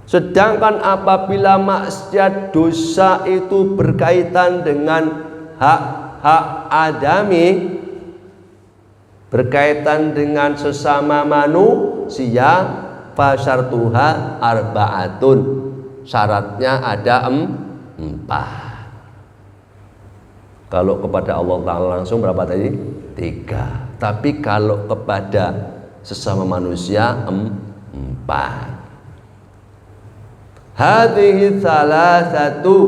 Sedangkan apabila maksiat dosa itu berkaitan dengan hak-hak adami, berkaitan dengan sesama manusia, fasyartuha arba'atun, syaratnya ada 4. Kalau kepada Allah Ta'ala langsung berapa tadi? 3. Tapi kalau kepada sesama manusia 4. Hadhihi salah satu,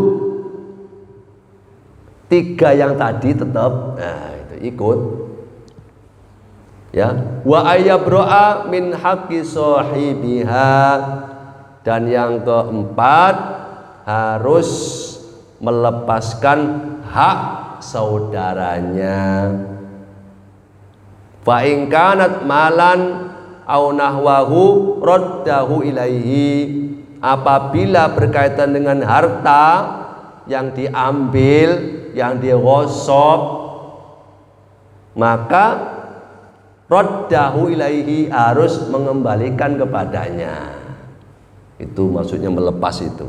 3 yang tadi tetap, nah itu ikut ya. Wa ayyabro'a min haqqi sahibiha, dan yang keempat harus melepaskan hak saudaranya. Fa in kanat malan au nahwahu raddahu ilaihi, apabila berkaitan dengan harta yang diambil, yang digosok, maka raddahu ilaihi, harus mengembalikan kepadanya. Itu maksudnya melepas itu.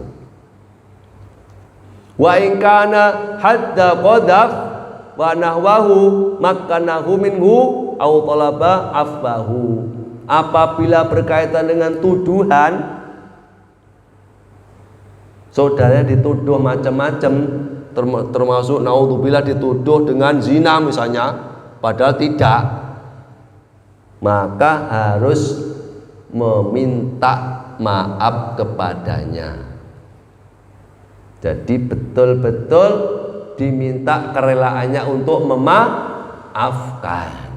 Wa in kana hadda qadhaf wa nahwahu makanahu minhu au talaba afwahu, apabila berkaitan dengan tuduhan, saudaranya dituduh macam-macam, termasuk naudzubillah dituduh dengan zina misalnya, padahal tidak, maka harus meminta maaf kepadanya. Jadi betul-betul diminta kerelaannya untuk memaafkan.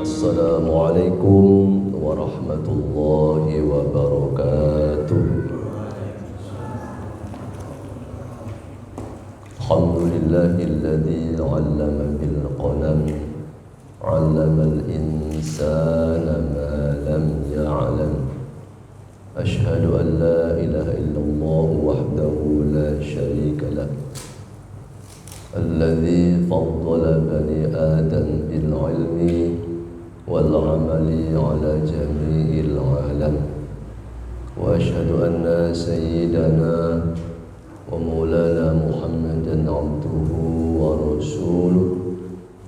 Assalamualaikum warahmatullahi wabarakatuh. Alhamdulillahilladzi 'allama bil qalam, 'allamal insana ma lam ya'lam. Asyhadu an la ilaha illallah wahdahu la syarika lah, alladzi faddala bani adam bil 'ilmi wal 'amali 'ala jami'il 'alam. Wa asyhadu anna sayyidana wa maulana Muhammadan 'abduhu wa rasuluh,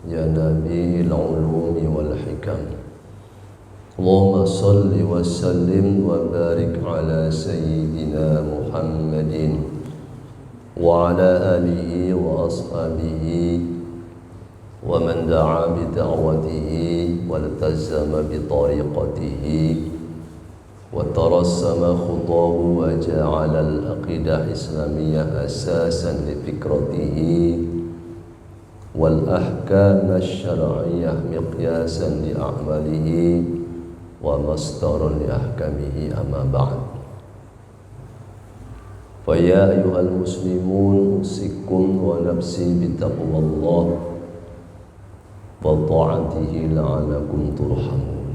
ya nabiyil 'ulumi wal hikam. Allahumma salli wa sallim wa barik ala sayyidina Muhammadin wa ala alihi wa ashabihi wa man da'a bi da'watihi wa iltazama bi tariqatihi wa tarassama khutahu wa ja'ala al-aqidah islamiyah asasan li fikratihi wal ahkam asy-syar'iyyah miqyasan li a'malihi wa masdarun li ahkamihi, amma ba'd. Fa ya ayyuhal muslimun, usikum wa nafsi bi taqwallah wa ta'atihi la'alakum turhamun.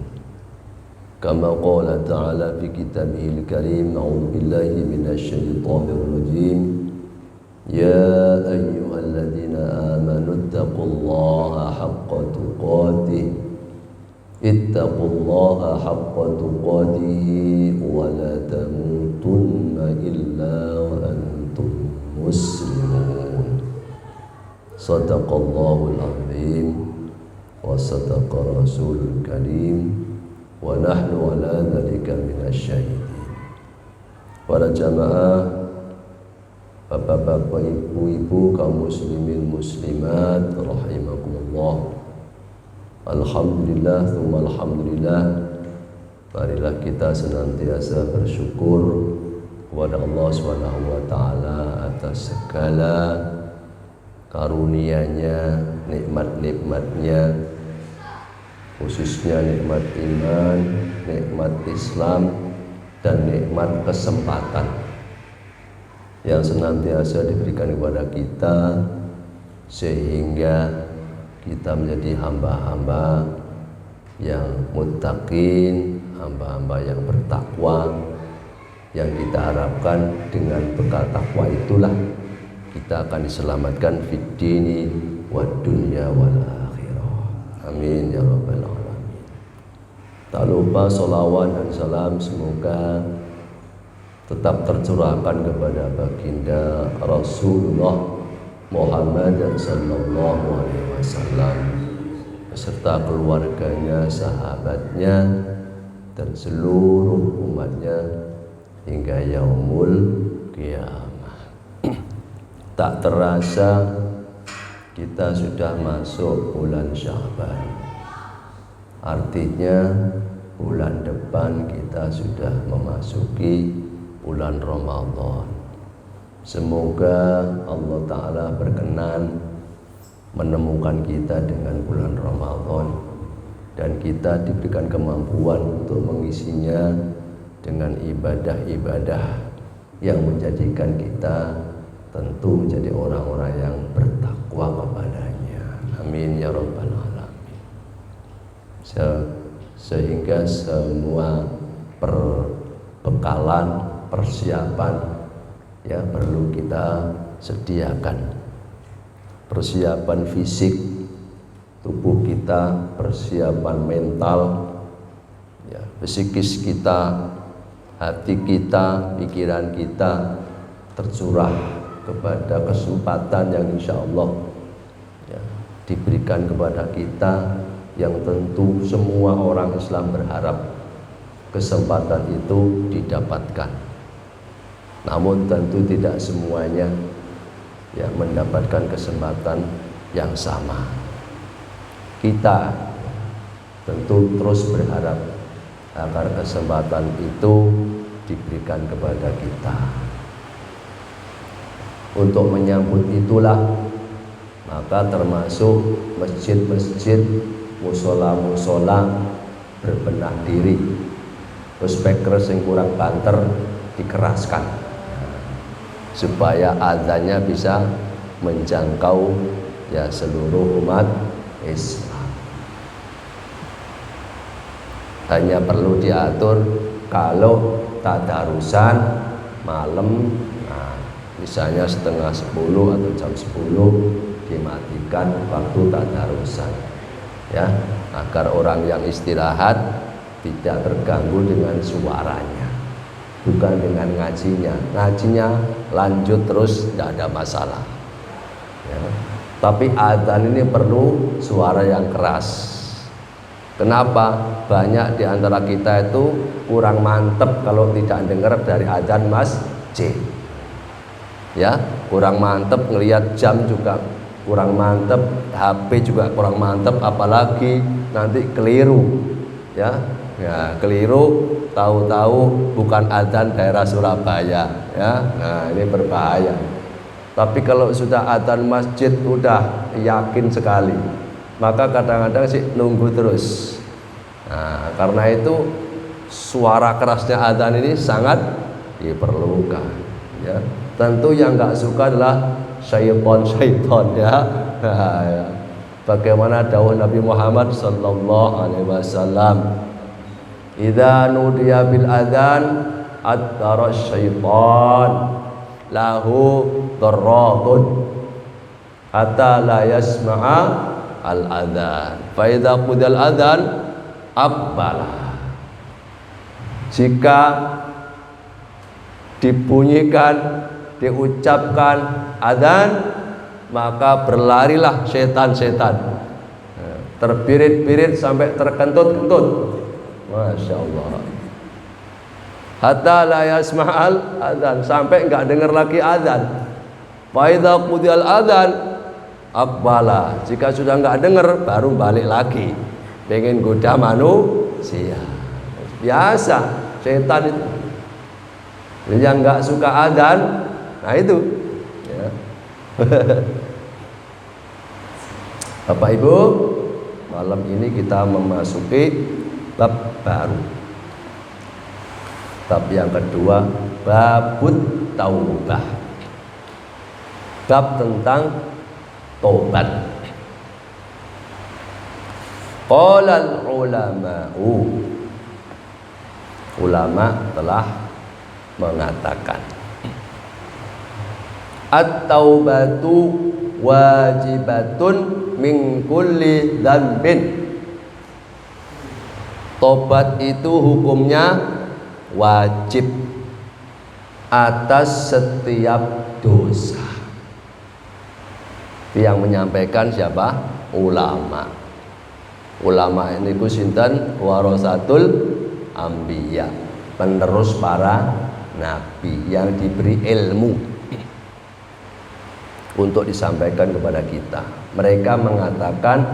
Kama qala ta'ala fi kitabihil karim, a'udzu billahi minasy syaithanir rajim. Ya ayyuhalladzina amanu taqullaha haqqa tuqatih, ittaqullaha haqqa tuqatih wa la tamutunna illa wa antum muslimun. Sadaqallahul azim wa sadaqa rasulul karim wa nahnu ala dzalika minasyahidin. Para jamaah, bapak-bapak, ibu-ibu, kaum muslimin muslimat rahimakumullah. Alhamdulillah, tsumma alhamdulillah. Marilah kita senantiasa bersyukur kepada Allah Subhanahu wa taala atas segala karunia-Nya, nikmat-nikmat-Nya, khususnya nikmat iman, nikmat Islam, dan nikmat kesempatan yang senantiasa diberikan kepada kita sehingga kita menjadi hamba-hamba yang muttaqin, hamba-hamba yang bertakwa, yang kita harapkan dengan bekal takwa itulah kita akan diselamatkan fid dini wad dunya wal akhirah. Amin ya rabbal alamin. Tak lupa sholawat dan salam semoga tetap tercurahkan kepada baginda Rasulullah Muhammad sallallahu alaihi wasallam beserta keluarganya, sahabatnya, dan seluruh umatnya hingga yaumul qiyamah. Tak terasa kita sudah masuk bulan Sya'ban. Artinya bulan depan kita sudah memasuki bulan Ramadan. Semoga Allah Ta'ala berkenan menemukan kita dengan bulan Ramadan dan kita diberikan kemampuan untuk mengisinya dengan ibadah-ibadah yang menjadikan kita tentu menjadi orang-orang yang bertakwa kepadanya. Amin ya rabbal alamin. Sehingga semua perbekalan, persiapan ya perlu kita sediakan. Persiapan fisik tubuh kita, persiapan mental ya, psikis kita, hati kita, pikiran kita tercurah kepada kesempatan yang insya Allah ya, diberikan kepada kita, yang tentu semua orang Islam berharap kesempatan itu didapatkan. Namun tentu tidak semuanya ya mendapatkan kesempatan yang sama. Kita tentu terus berharap agar kesempatan itu diberikan kepada kita. Untuk menyambut itulah maka termasuk masjid-masjid, musola-musola berbenah diri, speaker sing kurang banter dikeraskan supaya azannya bisa menjangkau ya seluruh umat Islam. Hanya perlu diatur kalau tadarusan malam, nah, misalnya setengah 10 atau jam 10 dimatikan waktu tadarusan ya, agar orang yang istirahat tidak terganggu dengan suaranya, bukan dengan ngajinya. Ngajinya lanjut terus, tidak ada masalah ya. Tapi adzan ini perlu suara yang keras. Kenapa? Banyak di antara kita itu kurang mantep kalau tidak dengar dari adzan masjid ya, kurang mantep, ngelihat jam juga kurang mantep, HP juga kurang mantep, apalagi nanti keliru ya. Ya, keliru, tahu-tahu bukan adzan daerah Surabaya ya. Nah, ini berbahaya. Tapi kalau sudah adzan masjid udah yakin sekali, maka kadang-kadang sih nunggu terus. Nah, karena itu suara kerasnya adzan ini sangat diperlukan ya. Tentu yang nggak suka adalah syaitan ya. Nah, ya. Bagaimana dawuh Nabi Muhammad sallallahu alaihi wasallam, idza nudiya bil adzan adbara syaitan lahu darratun hatta la yasma'a al adzan fa idza qudal adzan aqbala. Jika dibunyikan, diucapkan adzan, maka berlarilah setan-setan, terbirit-birit sampai terkentut-kentut. Masya Allah. Hatta la yasma'al adzan, sampai enggak dengar lagi adzan. Fa idza qudiyal adzan aqbala, jika sudah enggak dengar baru balik lagi. pengen goda manusia. Biasa setan itu. Yang nggak suka adzan, nah itu. Ya. Bapak Ibu, malam ini kita memasuki bab baru. Bab yang kedua, babut taubah. Bab tentang tobat. Qala ulama'u, ulama telah mengatakan at-taubatu wajibatun min kulli dzambin. Tobat itu hukumnya wajib atas setiap dosa. Yang menyampaikan siapa? Ulama. Ulama ini ku sinten? Warasatul anbiya, penerus para nabi yang diberi ilmu untuk disampaikan kepada kita. Mereka mengatakan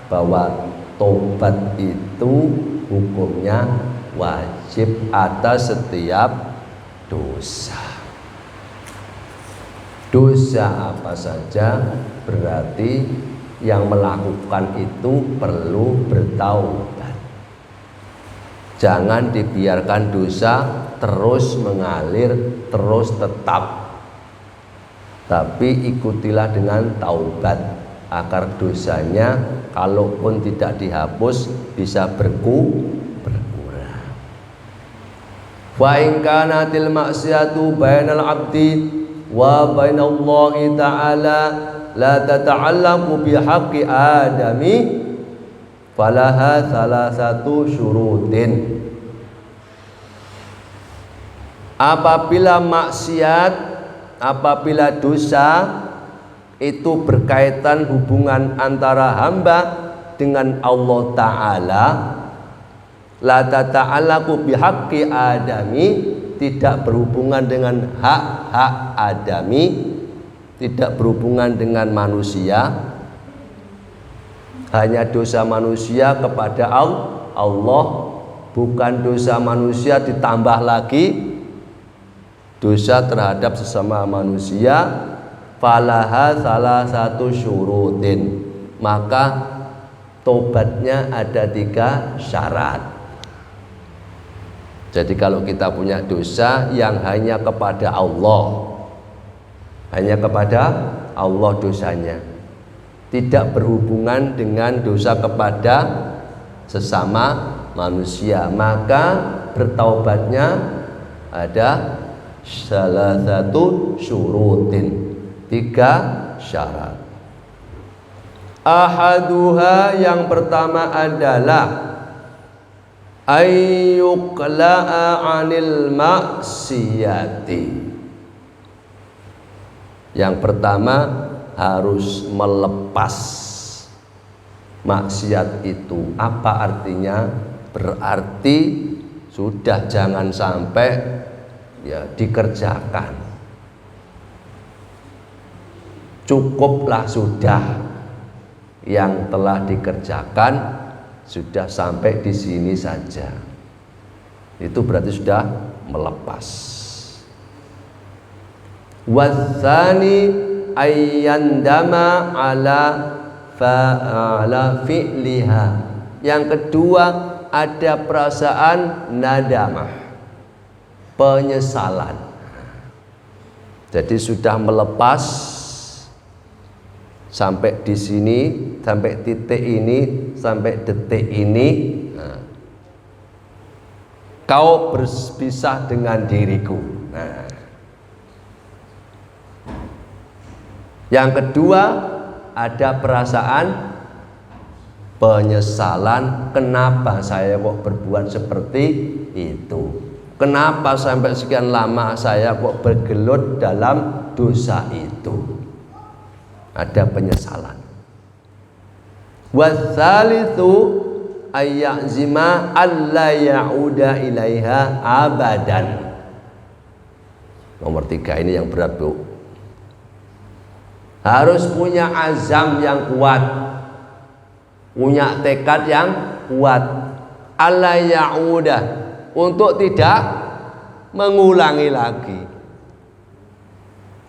bahwa tobat itu hukumnya wajib atas setiap dosa. Dosa apa saja berarti yang melakukan itu perlu bertaubat. Jangan dibiarkan dosa terus mengalir, terus tetap. Tapi ikutilah dengan taubat agar dosanya kalaupun tidak dihapus bisa berkurang. Wa in kanatil maksiatu bainal abdi wa bainallahi ta'ala la tata'allaqu bihaqqi adami falaha salasatu syurutin. Apabila maksiat, apabila dosa itu berkaitan hubungan antara hamba dengan Allah Ta'ala, la tata'allaqu bihaqqi adami, tidak berhubungan dengan hak-hak adami, tidak berhubungan dengan manusia, hanya dosa manusia kepada Allah, bukan dosa manusia ditambah lagi dosa terhadap sesama manusia. Falaha salah satu syurutin, maka tobatnya ada 3 syarat. Jadi kalau kita punya dosa yang hanya kepada Allah, hanya kepada Allah dosanya, tidak berhubungan dengan dosa kepada sesama manusia, maka bertaubatnya ada salah satu syurutin, 3 syarat. Ahaduha, yang pertama adalah ayyuqla'a 'anil maksiyati. Yang pertama harus melepas maksiat itu. Apa artinya? Berarti sudah jangan sampai ya dikerjakan. Cukuplah sudah yang telah dikerjakan, sudah sampai di sini saja. Itu berarti sudah melepas. Watsani ayyandama ala fi'liha. Yang kedua ada perasaan nadamah, penyesalan. Jadi sudah melepas sampai di sini, sampai titik ini, sampai detik ini. Nah, kau berpisah dengan diriku. Nah, yang kedua ada perasaan penyesalan. Kenapa saya kok berbuat seperti itu? Kenapa sampai sekian lama saya kok bergelut dalam dosa itu? Ada penyesalan. Watsalitsu ayyazima alla ya'uda ilaiha abadan. Nomor 3 ini yang berat, Bu. Harus punya azam yang kuat, punya tekad yang kuat alla ya'udah, untuk tidak mengulangi lagi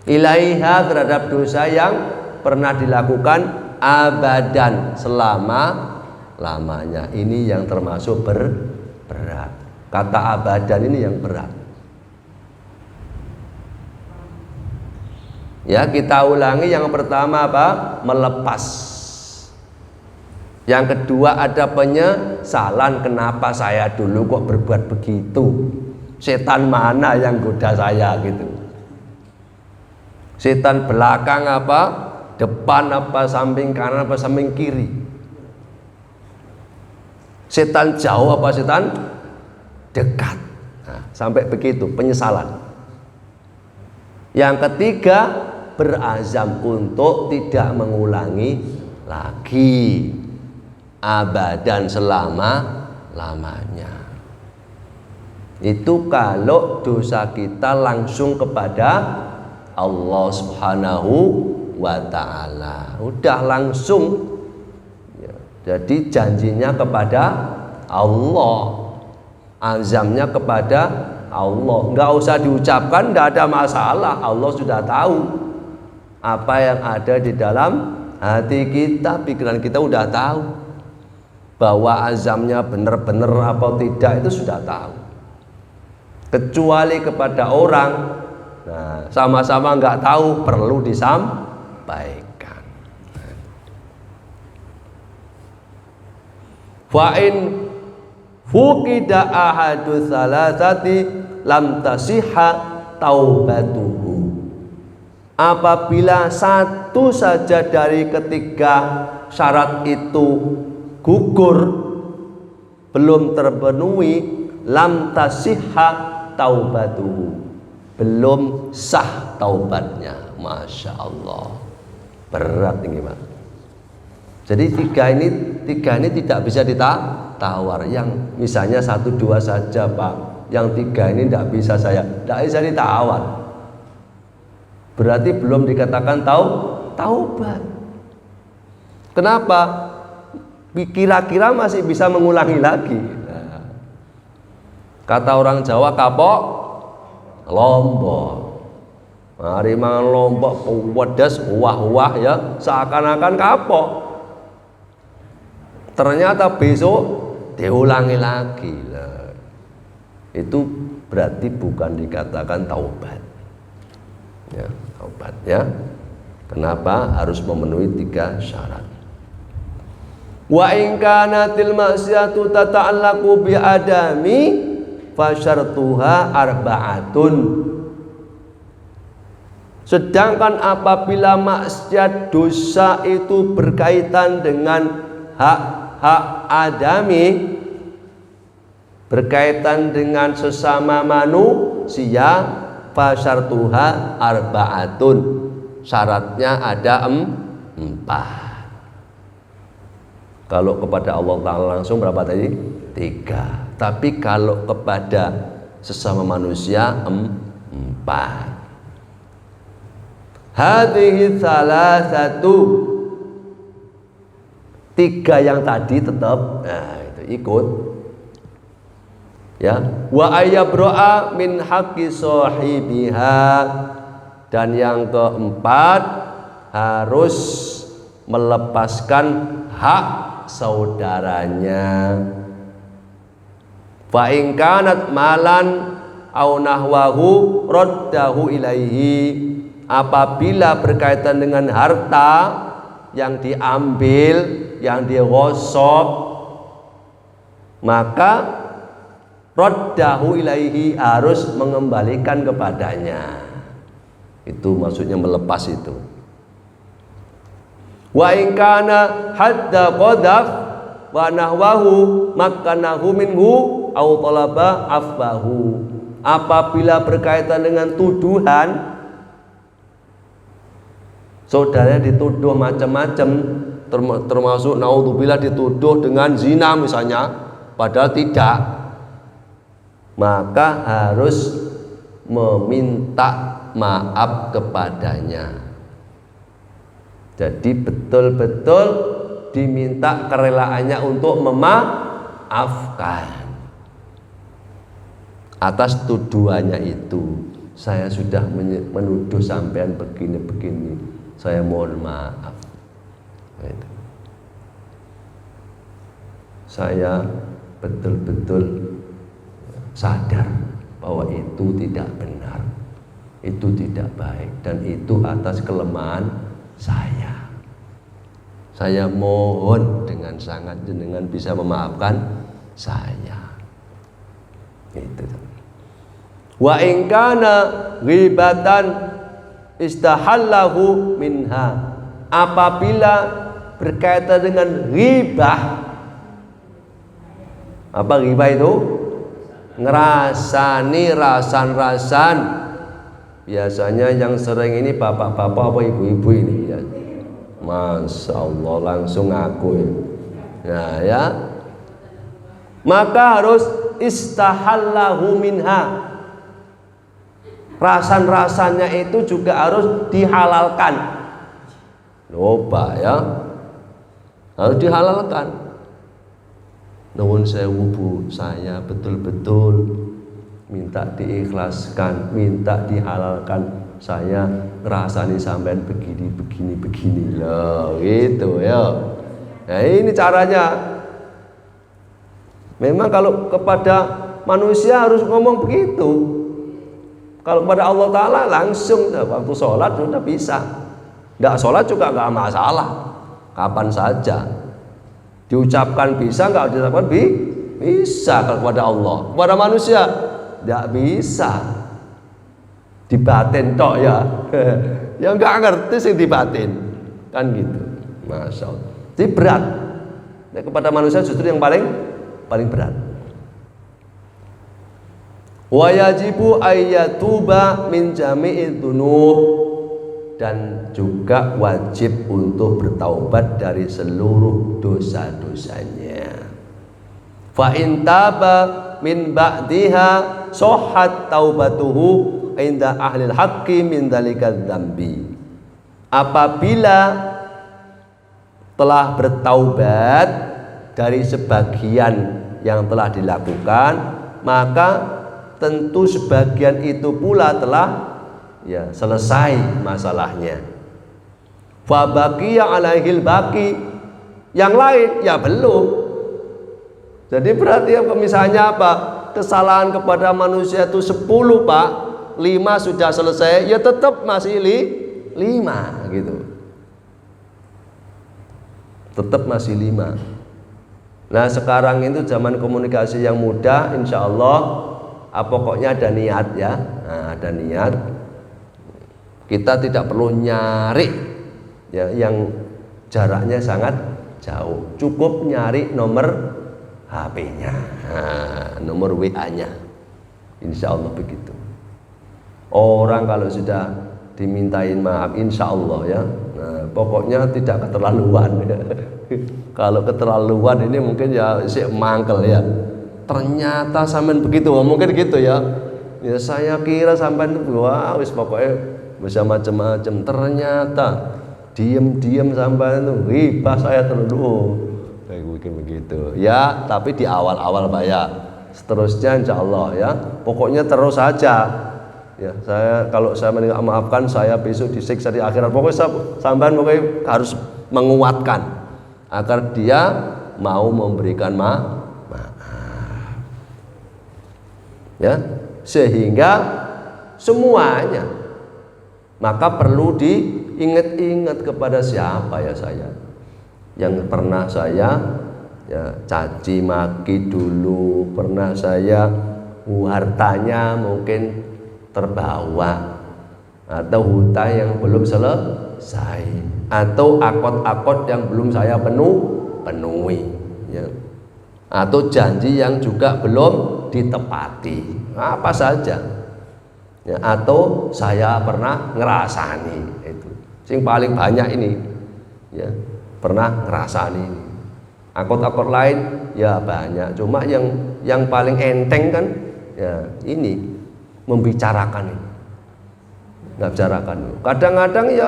ilaiha, terhadap dosa yang pernah dilakukan abadan, selama-lamanya. Ini yang termasuk berat. Kata abadan ini yang berat. Ya, kita ulangi. Yang pertama apa? Melepas. Yang kedua ada penyesalan, kenapa saya dulu kok berbuat begitu? Setan mana yang goda saya gitu? Setan belakang apa? Depan apa? Samping kanan apa? Samping kiri? Setan jauh apa setan dekat? Nah, sampai begitu penyesalan. Yang ketiga, berazam untuk tidak mengulangi lagi abadan, selama-lamanya. Itu kalau dosa kita langsung kepada Allah Subhanahu wa ta'ala, udah langsung ya. Jadi janjinya kepada Allah, azamnya kepada Allah, nggak usah diucapkan, nggak ada masalah. Allah sudah tahu apa yang ada di dalam hati kita, pikiran kita udah tahu. Bahwa azamnya benar-benar apa tidak itu sudah tahu. Kecuali kepada orang, nah, sama-sama nggak tahu, perlu disampaikan. Fa'in fuqida ahadu salasati lam tasihha taubatuhu. Apabila satu saja dari ketiga syarat itu gugur, belum terpenuhi, lam tasihha taubatuhu, belum sah taubatnya. Masya Allah, berat ini Pak. Jadi tiga ini tidak bisa ditawar. Yang misalnya 1, 2 saja Pak, yang 3 ini tidak bisa tidak bisa ditawar. Berarti belum dikatakan taubat. Kenapa? Kira-kira masih bisa mengulangi lagi. Nah, kata orang Jawa, kapok lombok. Mari mangan lombok pedas wah-wah ya, seakan-akan kapok. Ternyata besok diulangi lagi. Nah, itu berarti bukan dikatakan taubat. Ya, taubat ya. Kenapa harus memenuhi 3 syarat? Wa in kanatil maksiatu tata'allaqu bi adami fasyartuha arba'atun. Sedangkan apabila maksiat dosa itu berkaitan dengan hak adami, berkaitan dengan sesama manusia, fasyartuha arba'atun, syaratnya ada 4. Kalau kepada Allah Ta'ala langsung berapa tadi? 3. Tapi kalau kepada sesama manusia 4. Hadhihi salasatu, 3 yang tadi tetap, nah itu ikut ya. Wa ayyabro'a min haqqi sahibiha, dan yang keempat harus melepaskan hak saudaranya. Fa in kanat malan au nahwahu raddahu ilaihi. Apabila berkaitan dengan harta yang diambil, yang digosok, maka raddahu ilaihi, harus mengembalikan kepadanya. Itu maksudnya melepas itu. Wa in kana hadda qadhaf wa nahwahu makanahu minhu au talaba afwahu. Apabila berkaitan dengan tuduhan, saudaranya dituduh macam-macam, termasuk naudzubillah dituduh dengan zina misalnya, padahal tidak, maka harus meminta maaf kepadanya. Jadi betul-betul diminta kerelaannya untuk memaafkan. Atas tuduhannya itu saya sudah menuduh sampean begini-begini, saya mohon maaf. Gitu. Saya betul-betul sadar bahwa itu tidak benar, itu tidak baik, dan itu atas kelemahan saya. Saya mohon dengan sangat jenengan bisa memaafkan saya. Itu. Wa in kana ghibatan istahallahu minha. Apabila berkaitan dengan ghibah. Apa ghibah itu? Ngerasani rasan-rasan. Biasanya yang sering ini bapak-bapak apa ibu-ibu ini ya. Masya Allah, langsung aku ya. Maka harus istahallahu minha. Rasan-rasannya itu juga harus dihalalkan. Coba ya, harus dihalalkan. Nuwun sewu Bu, saya betul-betul minta diikhlaskan, minta dihalalkan. Saya ngerasani sampean begini loh, gitu ya. Nah ini caranya. Memang kalau kepada manusia harus ngomong begitu. Kalau kepada Allah Ta'ala langsung waktu sholat sudah bisa. Nggak sholat juga nggak masalah, kapan saja. Diucapkan bisa, nggak diucapkan bisa. Kalau kepada Allah, kepada manusia nggak bisa. Dibatin tok ya. Ya nggak ngerti sih dibatin, kan gitu. Masya Allah. Jadi berat. Nah, kepada manusia justru yang paling berat. Wa yajibu ayyatuba min jami'i dzunub, dan juga wajib untuk bertaubat dari seluruh dosa-dosanya. Fa in taba min ba'diha sahhat taubatuhu inda ahlil haqqi min dzalika dzambi. Apabila telah bertaubat dari sebagian yang telah dilakukan, maka tentu sebagian itu pula telah ya selesai masalahnya. Fa baqiya alaihil baqi, yang lain ya belum. Jadi berarti misalnya apa? Kesalahan kepada manusia itu 10 Pak, 5 sudah selesai, ya tetap masih 5 gitu. Tetap masih 5. Nah sekarang itu zaman komunikasi yang mudah, insya Allah pokoknya ada niat ya. Nah, ada niat. Kita tidak perlu nyari ya, yang jaraknya sangat jauh. Cukup nyari nomor HP-nya, nomor WA-nya. Insya Allah begitu. Orang kalau sudah dimintain maaf, insya Allah ya. Nah, pokoknya tidak keterlaluan. Kalau keterlaluan ini mungkin ya si mangkel ya. Ternyata sampean begitu, mungkin gitu ya. Ya saya kira sampean wah wis pokoknya bisa macam-macam. Ternyata diam-diam sampean itu ribah saya terlalu. Kayak mungkin begitu. Ya, tapi di awal-awal Pak ya. Seterusnya insya Allah ya. Pokoknya terus saja. Ya, kalau saya maafkan, saya besok disiksa di akhirat. Pokoknya sampean pokoknya harus menguatkan agar dia mau memberikan maaf. Ya, sehingga semuanya maka perlu diingat-ingat kepada siapa ya saya yang pernah saya ya caci maki dulu, pernah saya hartanya mungkin terbawa, atau hutang yang belum selesai, atau akot-akot yang belum saya penuhi ya, atau janji yang juga belum ditepati, apa saja ya, atau saya pernah ngerasani itu sing paling banyak ini ya, pernah ngerasani ini. Akot-akot lain ya banyak, cuma yang paling enteng kan ya ini membicarakan ini, nggak bicarakan. Kadang-kadang ya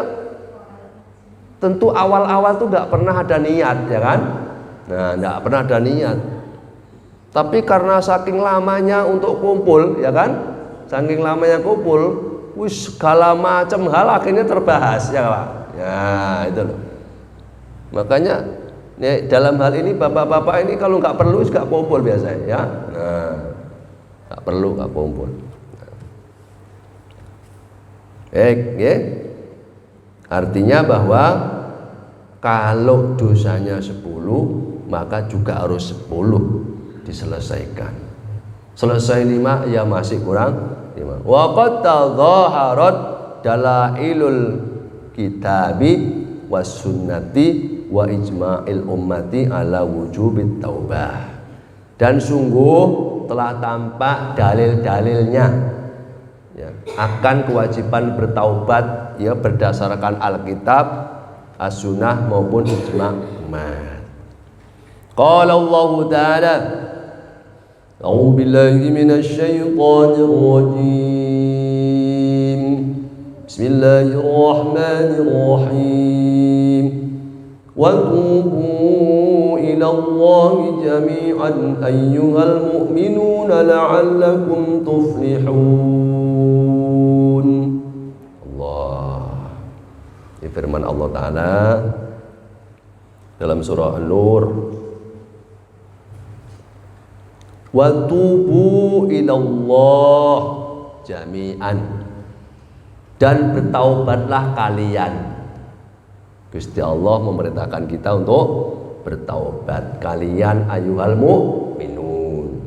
tentu awal-awal tuh nggak pernah ada niat ya kan, nah nggak pernah ada niat. Tapi karena saking lamanya untuk kumpul, ya kan? Saking lamanya kumpul, wis segala macam hal akhirnya terbahas, ya Pak. Ya, itu loh. Makanya dalam hal ini bapak-bapak ini kalau nggak perlu nggak kumpul biasanya, ya. Nah, nggak perlu nggak kumpul. Ya. Artinya bahwa kalau dosanya 10, maka juga harus 10 diselesaikan. Selesai 5 ya masih kurang 5. Wa qad tadhaharat dalailul kitabi was sunnati wa ijma'il ummati ala wujubit taubah. Dan sungguh telah tampak dalil-dalilnya, ya, akan kewajiban bertaubat, ya, berdasarkan Alkitab, as-sunnah maupun ijma' umat. Qala Allah Ta'ala, A'udzu billahi minasy syaithanir rajim. Bismillahirrahmanirrahim. Wa tubu ila Allahi jami'an ayyuhal mu'minuna la'allakum tuflihun. Allah. Ini firman Allah Ta'ala dalam surah An-Nur. Wa tubu ilallah jami'an, dan bertaubatlah kalian. Gusti Allah memerintahkan kita untuk bertaubat. Kalian ayyuhal mu'minun,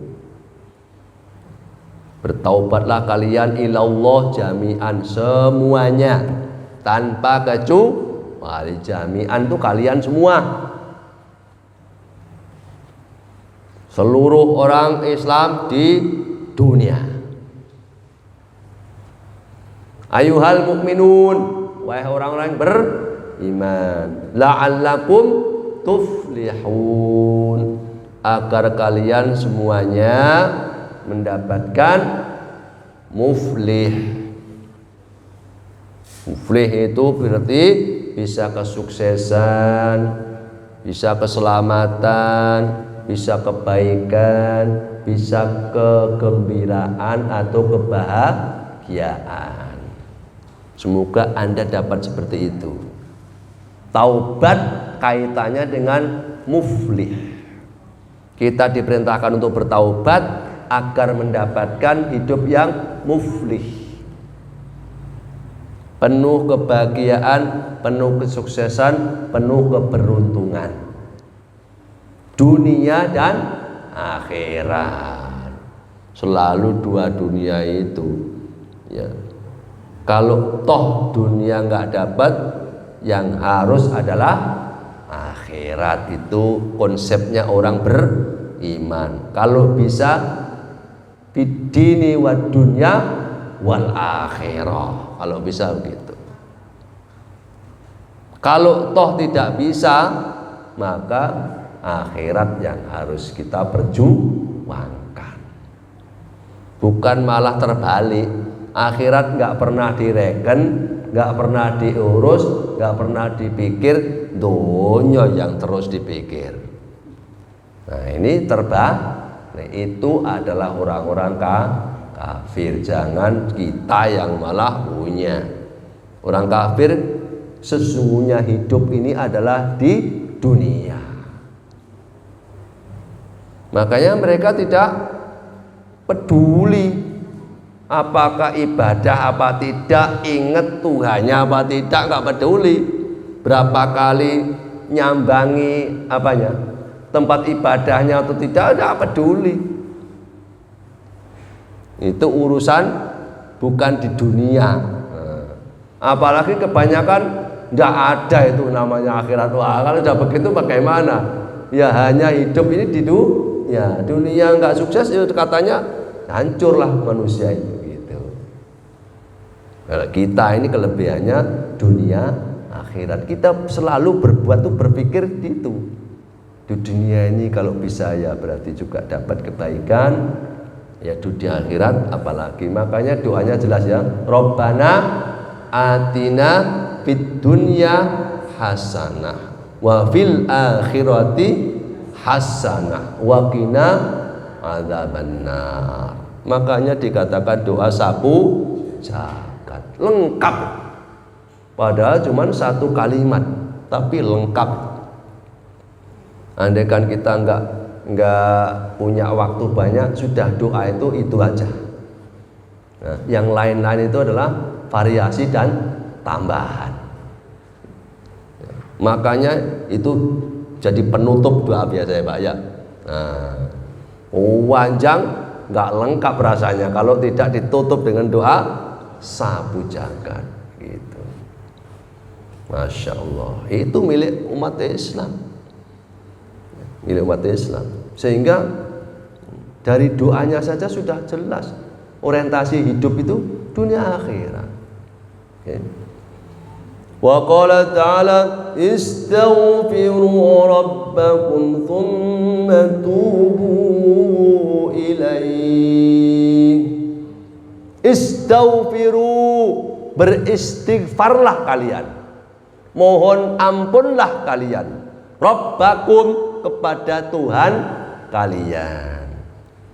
bertaubatlah kalian ilallah jami'an, semuanya tanpa kecuali. Jami'an itu kalian semua, seluruh orang Islam di dunia. Ayyuhal mu'minun, wahai orang-orang beriman, la'allakum tuflihun, agar kalian semuanya mendapatkan muflih. Muflih itu berarti bisa kesuksesan, bisa keselamatan, bisa kebaikan, bisa kegembiraan atau kebahagiaan. Semoga Anda dapat seperti itu. Taubat kaitannya dengan muflih. Kita diperintahkan untuk bertaubat agar mendapatkan hidup yang muflih, penuh kebahagiaan, penuh kesuksesan, penuh keberuntungan dunia dan akhirat. Selalu dua dunia itu, ya. Kalau toh dunia nggak dapat, yang harus adalah akhirat. Itu konsepnya orang beriman. Kalau bisa bidini wa dunya wal akhirah, kalau bisa begitu. Kalau toh tidak bisa, maka akhirat yang harus kita perjuangkan. Bukan malah terbalik, akhirat nggak pernah direken, nggak pernah diurus, nggak pernah dipikir, dunia yang terus dipikir. Nah ini terbalik, itu adalah orang-orang kafir. Jangan kita yang malah punya. Orang kafir sesungguhnya hidup ini adalah di dunia. Makanya mereka tidak peduli apakah ibadah apa tidak, ingat Tuhannya apa tidak, nggak peduli. Berapa kali nyambangi apanya, tempat ibadahnya atau tidak, nggak peduli. Itu urusan bukan di dunia. Apalagi kebanyakan nggak ada itu namanya akhirat. Wah, kalau udah begitu bagaimana? Ya hanya hidup ini di dunia. Dunia nggak sukses, itu katanya hancurlah manusia itu. Gitu. Kalau kita ini kelebihannya dunia akhirat. Kita selalu berbuat tuh berpikir gitu. Di dunia ini kalau bisa ya berarti juga dapat kebaikan. Ya dunia akhirat apalagi. Makanya doanya jelas ya. Rabbana atina fid dunya hasanah wa fil akhirati hasanah wa qina adzabannar. Makanya dikatakan doa sapu jagat, lengkap. Padahal cuma satu kalimat, tapi lengkap. Andaikan kita enggak punya waktu banyak, sudah doa itu aja. Nah, yang lain-lain itu adalah variasi dan tambahan. Makanya itu jadi penutup doa biasa ya Pak ya. Nah, panjang nggak lengkap rasanya kalau tidak ditutup dengan doa sapu jagat gitu. Masya Allah, itu milik umat Islam, milik umat Islam. Sehingga dari doanya saja sudah jelas orientasi hidup itu dunia akhirat. Okay. Wa qala ta'ala istaghfiru rabbakum thumma tubu ilaih. Istaghfiru, beristighfarlah kalian, mohon ampunlah kalian, rabbakum, kepada Tuhan kalian,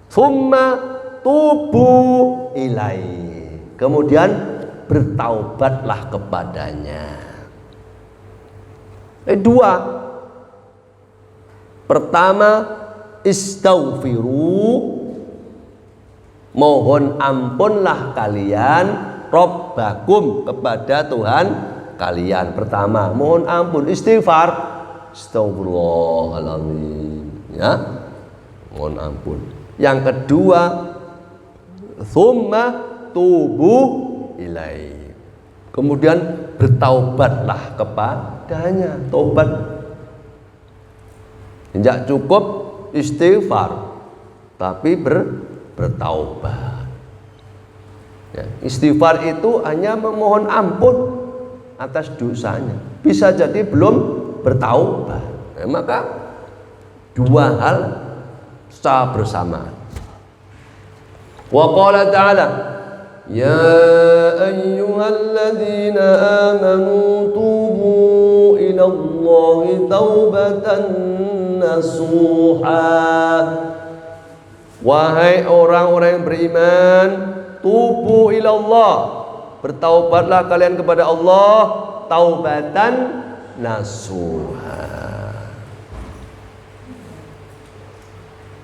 thumma tubu ilaih, kemudian bertaubatlah kepadanya. Dua. Pertama, istaghfiru, mohon ampunlah kalian, rabbakum, kepada Tuhan kalian. Pertama, mohon ampun, istighfar, astagfirullahaladzim, ya, mohon ampun. Yang kedua, thumma tubu ilaih, kemudian bertaubatlah kepadanya. Taubat tidak cukup istighfar, tapi bertaubat. Ya, istighfar itu hanya memohon ampun atas dosanya, bisa jadi belum bertaubat. Ya, maka dua hal secara bersamaan. Wa qala ta'ala ya ayyuhalladzina amanu tubu ilallahi taubatan nasuha. Wahai orang-orang yang beriman, tubu ilallah, bertaubatlah kalian kepada Allah, taubatan nasuha.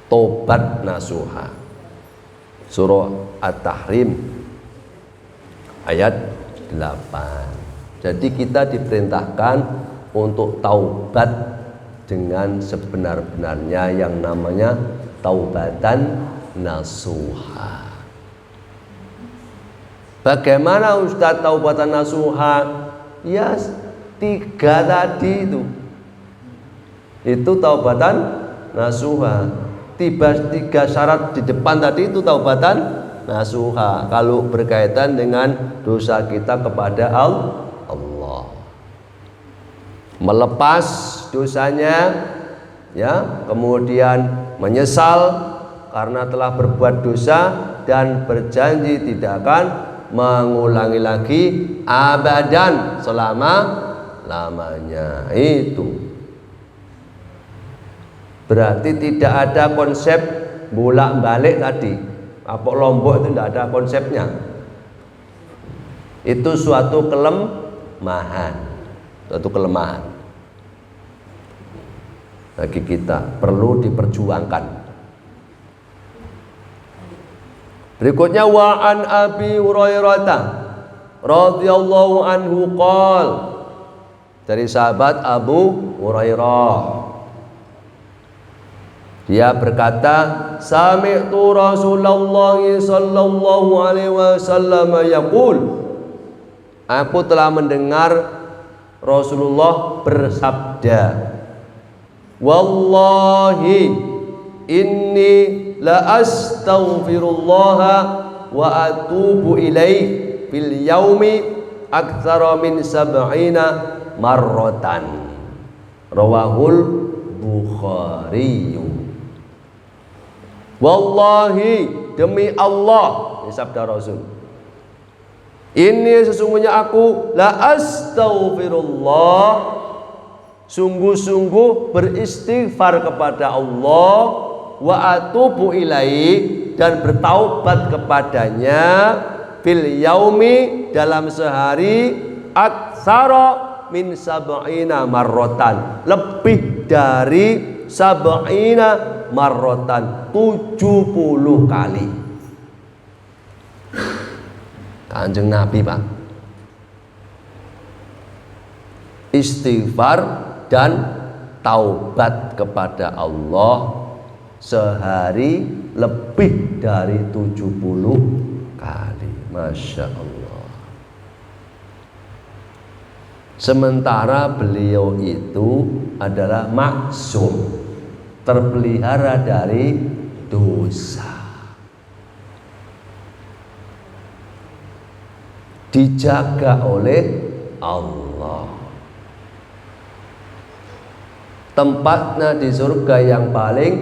Taubat nasuha. Surah At-Tahrim ayat 8. Jadi kita diperintahkan untuk taubat dengan sebenar-benarnya yang namanya taubatan nasuha. Bagaimana Ustaz taubatan nasuha? Ya, tiga tadi itu taubatan nasuha. Tiga syarat di depan tadi itu taubatan nasuha. Kalau berkaitan dengan dosa kita kepada Allah, melepas dosanya, ya, kemudian menyesal karena telah berbuat dosa dan berjanji tidak akan mengulangi lagi abadan, selama-lamanya. Itu berarti tidak ada konsep bolak-balik tadi. Apok Lombok itu tidak ada konsepnya. Itu suatu kelemahan, bagi kita, perlu diperjuangkan. Berikutnya, wa an Abi Hurairah radhiyallahu anhu qol, dari sahabat Abu Hurairah, dia berkata, sami'tu Rasulullah sallallahu alaihi wasallam yaqul, aku telah mendengar Rasulullah bersabda, wallahi inni la astaghfirullah wa atubu ilaih fil yaumi aktsara min sab'ina marratan. Rawahul Bukhari. Wallahi, demi Allah, ini sabda Rasul, ini sesungguhnya aku la astaghfirullah, sungguh-sungguh beristighfar kepada Allah, wa atubu ilaihi, dan bertaubat kepadanya fil yaumi, dalam sehari, aksara min sab'ina marrotan, lebih dari sab'ina marrotan, 70 kali. Kanjeng Nabi, Pak, istighfar dan taubat kepada Allah sehari lebih dari 70 kali. Masya Allah. Sementara beliau itu adalah maksum, terpelihara dari dosa, dijaga oleh Allah. Tempatnya di surga yang paling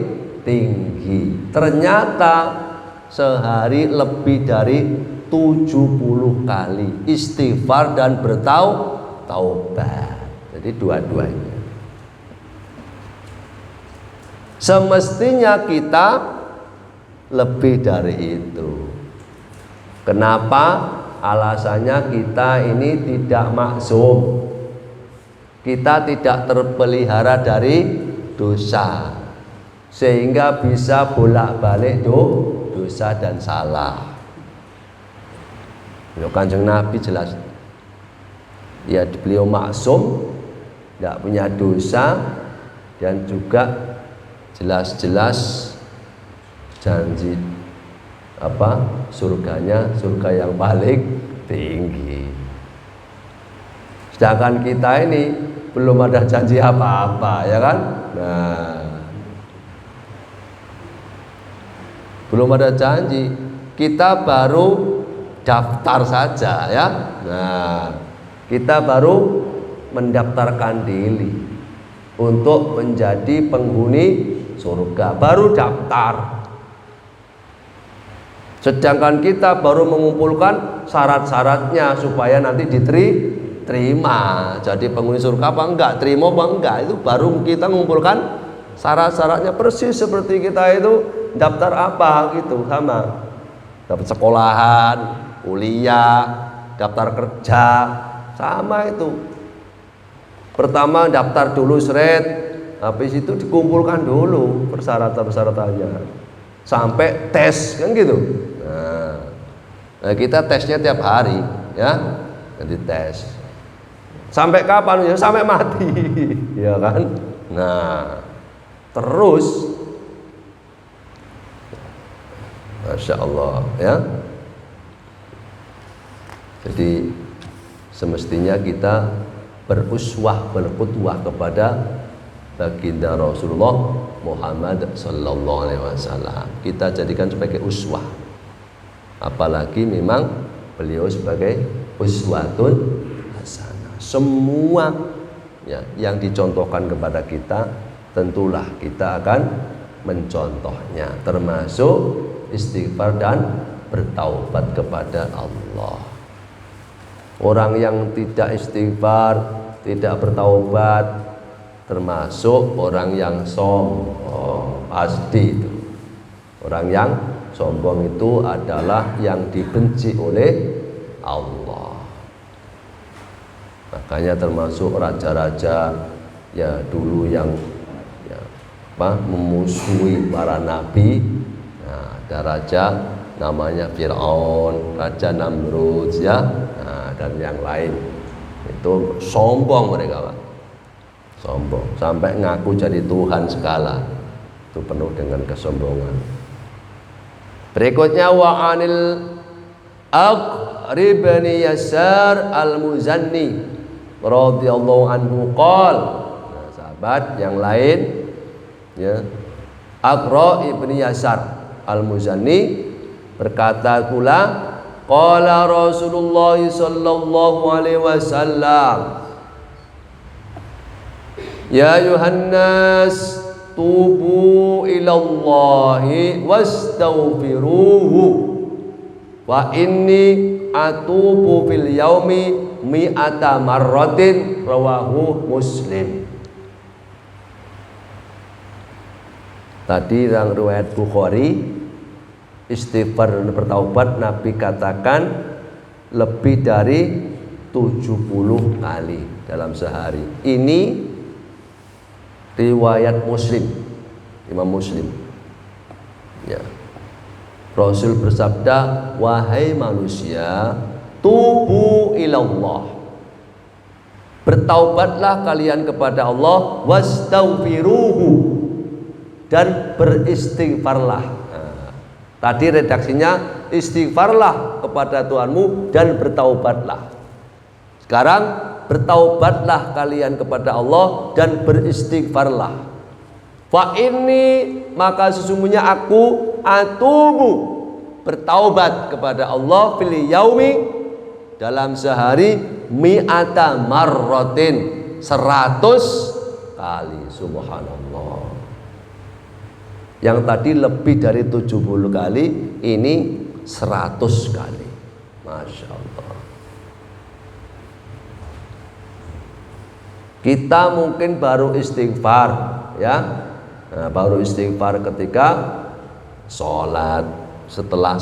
tinggi. Ternyata sehari lebih dari 70 kali istighfar dan bertaubat. Jadi dua-duanya. Semestinya kita lebih dari itu. Kenapa? Alasannya kita ini tidak maksum. Kita tidak terpelihara dari dosa, sehingga bisa bolak-balik dosa dan salah. Kanjeng Nabi jelas, ya, beliau maksum, tidak punya dosa, dan juga jelas-jelas janji surganya, surga yang paling tinggi. Sedangkan kita ini belum ada janji apa-apa, ya kan? Nah, belum ada janji, kita baru daftar saja, ya. Nah, kita baru mendaftarkan diri untuk menjadi penghuni surga, baru daftar. Sedangkan kita baru mengumpulkan syarat-syaratnya supaya nanti diterima jadi penghuni surga apa enggak, terima apa enggak, itu baru kita mengumpulkan syarat-syaratnya. Persis seperti kita itu daftar apa gitu, sama dapat sekolahan, kuliah, daftar kerja, sama itu. Pertama daftar dulu seret, habis itu dikumpulkan dulu persyaratan-persyaratannya sampai tes, kan gitu. Nah, kita tesnya tiap hari, ya, nanti tes sampai kapan? Ya sampai mati, ya kan. Nah, terus, Masya Allah, ya. Jadi semestinya kita beruswah, berqudwah kepada baginda Rasulullah Muhammad sallallahu alaihi wasallam. Kita jadikan sebagai uswah. Apalagi memang beliau sebagai uswatun hasanah. Semua, ya, yang dicontohkan kepada kita, tentulah kita akan mencontohnya, termasuk istighfar dan bertaubat kepada Allah. Orang yang tidak istighfar, tidak bertaubat, termasuk orang yang sombong. Pasti itu. Orang yang sombong itu adalah yang dibenci oleh Allah. Makanya termasuk raja-raja ya dulu yang memusuhi para nabi. Nah, ada raja namanya Fir'aun, Raja Namrud, ya, nah, dan yang lain. Itu sombong mereka, Pak. Sombong sampai ngaku jadi Tuhan segala. Itu penuh dengan kesombongan. Berikutnya wa anil Aqri bin Yasar al-Muzanni radhiyallahu anhu qol. Nah, sahabat yang lain, ya, Aqra ibn Yasar al-Muzanni berkata pula, qala Rasulullah sallallahu alaihi wasallam, ya Yuhannas tubu ilallahi wastaghfiruhu wa inni atubu fil yaumi mi'ata marratin, rawahu Muslim. Tadi yang riwayat Bukhari, istighfar dan bertaubat Nabi katakan lebih dari 70 kali dalam sehari. Ini riwayat Muslim, Imam Muslim. Ya. Rasul bersabda, wahai manusia, tubu ilallah, bertaubatlah kalian kepada Allah, wastaghfiruhu, dan beristighfarlah. Nah, tadi redaksinya istighfarlah kepada Tuhanmu dan bertaubatlah. Sekarang bertaubatlah kalian kepada Allah dan beristighfarlah. Fa ini, maka sesungguhnya aku atubu, bertaubat kepada Allah fil yaumi, dalam sehari, mi'ata marratin, 100 kali. Subhanallah. Yang tadi lebih dari 70 kali, ini 100 kali. Masya Allah. Kita mungkin baru istighfar, ya, nah, baru istighfar ketika sholat, setelah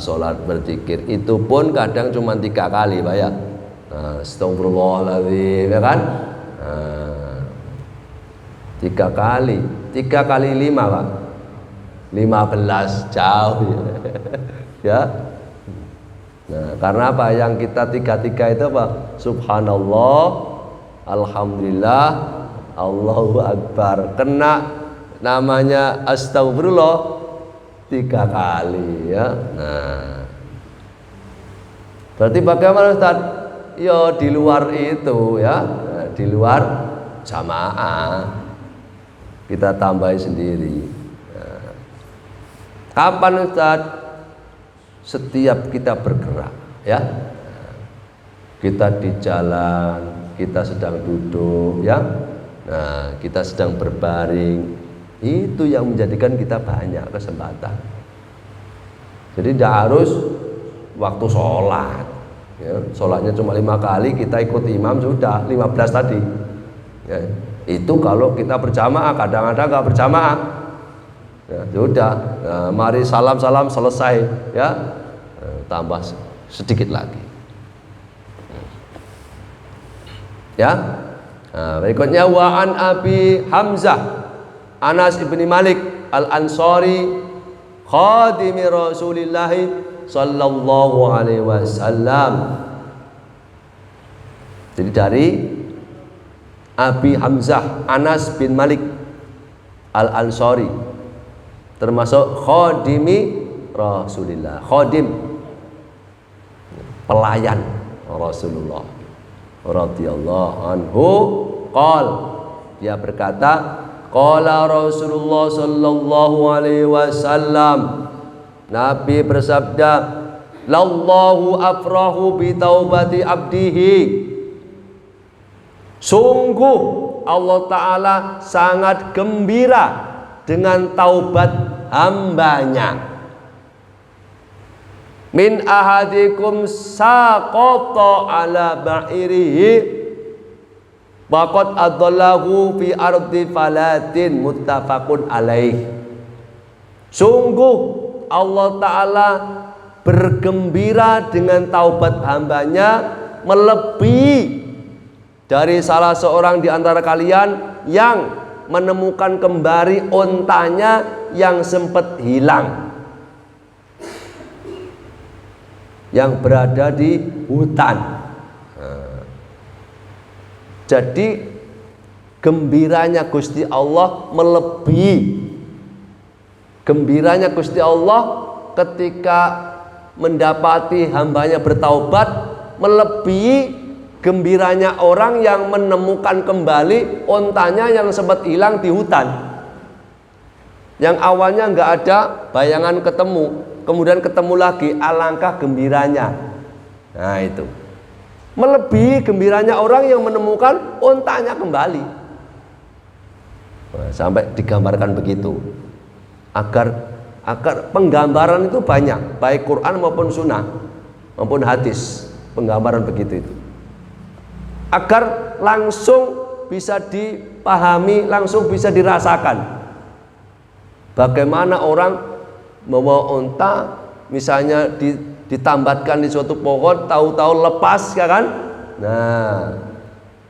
sholat berzikir. Itu pun kadang cuma 3 kali, Pak, ya. Nah, astagfirullahaladzim, ya kan? Nah, 3 kali. 3 kali 5, Pak, 15, jauh, ya. Nah, karena apa? Yang kita 3 itu apa? Subhanallah, alhamdulillah, Allahu Akbar. Kena namanya astagfirullah 3 kali, ya. Nah, berarti bagaimana, Ustaz? Ya di luar itu, ya, nah, di luar jamaah kita tambahi sendiri. Nah, kapan, Ustaz? Setiap kita bergerak, ya. Nah, kita di jalan, kita sedang duduk, ya. Nah, kita sedang berbaring, itu yang menjadikan kita banyak kesempatan. Jadi tidak harus waktu sholat, ya. Sholatnya cuma 5 kali, kita ikut imam sudah 15 tadi, ya. Itu kalau kita berjamaah. Kadang-kadang nggak berjamaah, ya, sudah, nah, mari salam-salam selesai, ya, tambah sedikit lagi, ya. Nah, berikutnya wa an Abi Hamzah Anas ibni Malik al-Ansari khadimi Rasulillah sallallahu alaihi wasallam. Jadi dari Abi Hamzah Anas bin Malik al-Ansari, termasuk khadimi Rasulillah. Khadim, pelayan Rasulullah radhiyallahu anhu. Dia berkata, qala Rasulullah sallallahu alaihi wasallam, Nabi bersabda, lallahu afrahu bi taubati abdihi, sungguh Allah Ta'ala sangat gembira dengan taubat hambanya. Min ahadikum saqata ala ba'irihi waqad adallahu fi ardi falatin, muttafaqun alaih. Sungguh Allah Ta'ala bergembira dengan taubat hambanya, melebihi dari salah seorang di antara kalian yang menemukan kembali ontanya yang sempat hilang, yang berada di hutan. Jadi gembiranya Gusti Allah melebihi gembiranya Gusti Allah ketika mendapati hambanya bertaubat, melebihi gembiranya orang yang menemukan kembali ontanya yang sempat hilang di hutan, yang awalnya nggak ada bayangan ketemu, kemudian ketemu lagi, alangkah gembiranya. Nah, itu melebihi gembiranya orang yang menemukan ontanya kembali. Nah, sampai digambarkan begitu, agar penggambaran itu banyak, baik Quran maupun Sunnah maupun hadis, penggambaran begitu itu, agar langsung bisa dipahami, langsung bisa dirasakan. Bagaimana orang membawa unta, misalnya ditambatkan di suatu pohon, tahu-tahu lepas, ya kan? Nah,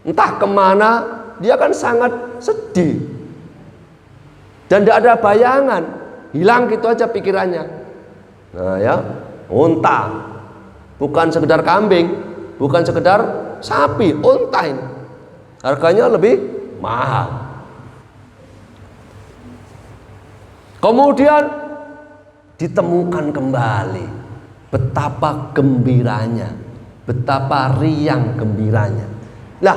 entah kemana, dia kan sangat sedih dan tidak ada bayangan, hilang gitu aja pikirannya. Nah ya, unta bukan sekedar kambing, bukan sekedar sapi, unta ini harganya lebih mahal. Kemudian ditemukan kembali, betapa gembiranya, betapa riang gembiranya. Nah,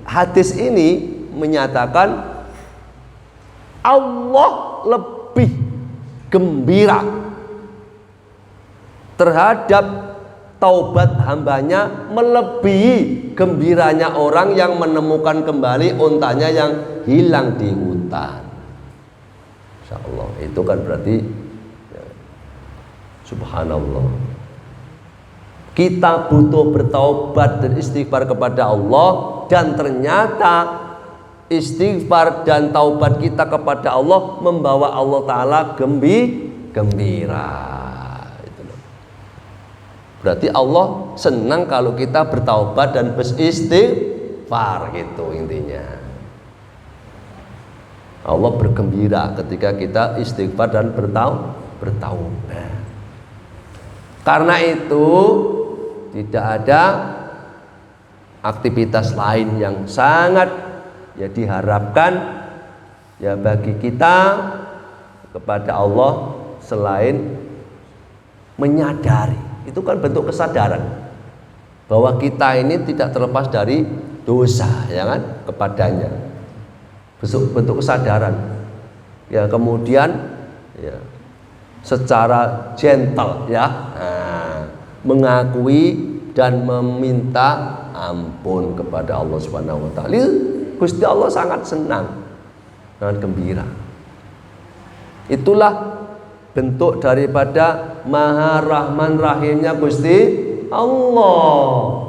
hadis ini menyatakan Allah lebih gembira terhadap taubat hambanya melebihi gembiranya orang yang menemukan kembali untanya yang hilang di hutan. Insya Allah, itu kan berarti ya, subhanallah, kita butuh bertaubat dan istighfar kepada Allah, dan ternyata istighfar dan taubat kita kepada Allah membawa Allah Ta'ala gembira. Berarti Allah senang kalau kita bertaubat dan beristighfar, gitu intinya. Allah bergembira ketika kita istighfar dan bertaubat. Karena itu tidak ada aktivitas lain yang sangat ya diharapkan ya bagi kita kepada Allah selain menyadari. Itu kan bentuk kesadaran bahwa kita ini tidak terlepas dari dosa, ya kan, kepadanya. Bentuk kesadaran ya, kemudian ya secara gentle ya, mengakui dan meminta ampun kepada Allah Subhanahu wa taala. Gusti Allah sangat senang, sangat gembira. Itulah bentuk daripada Maha Rahman Rahimnya Gusti Allah.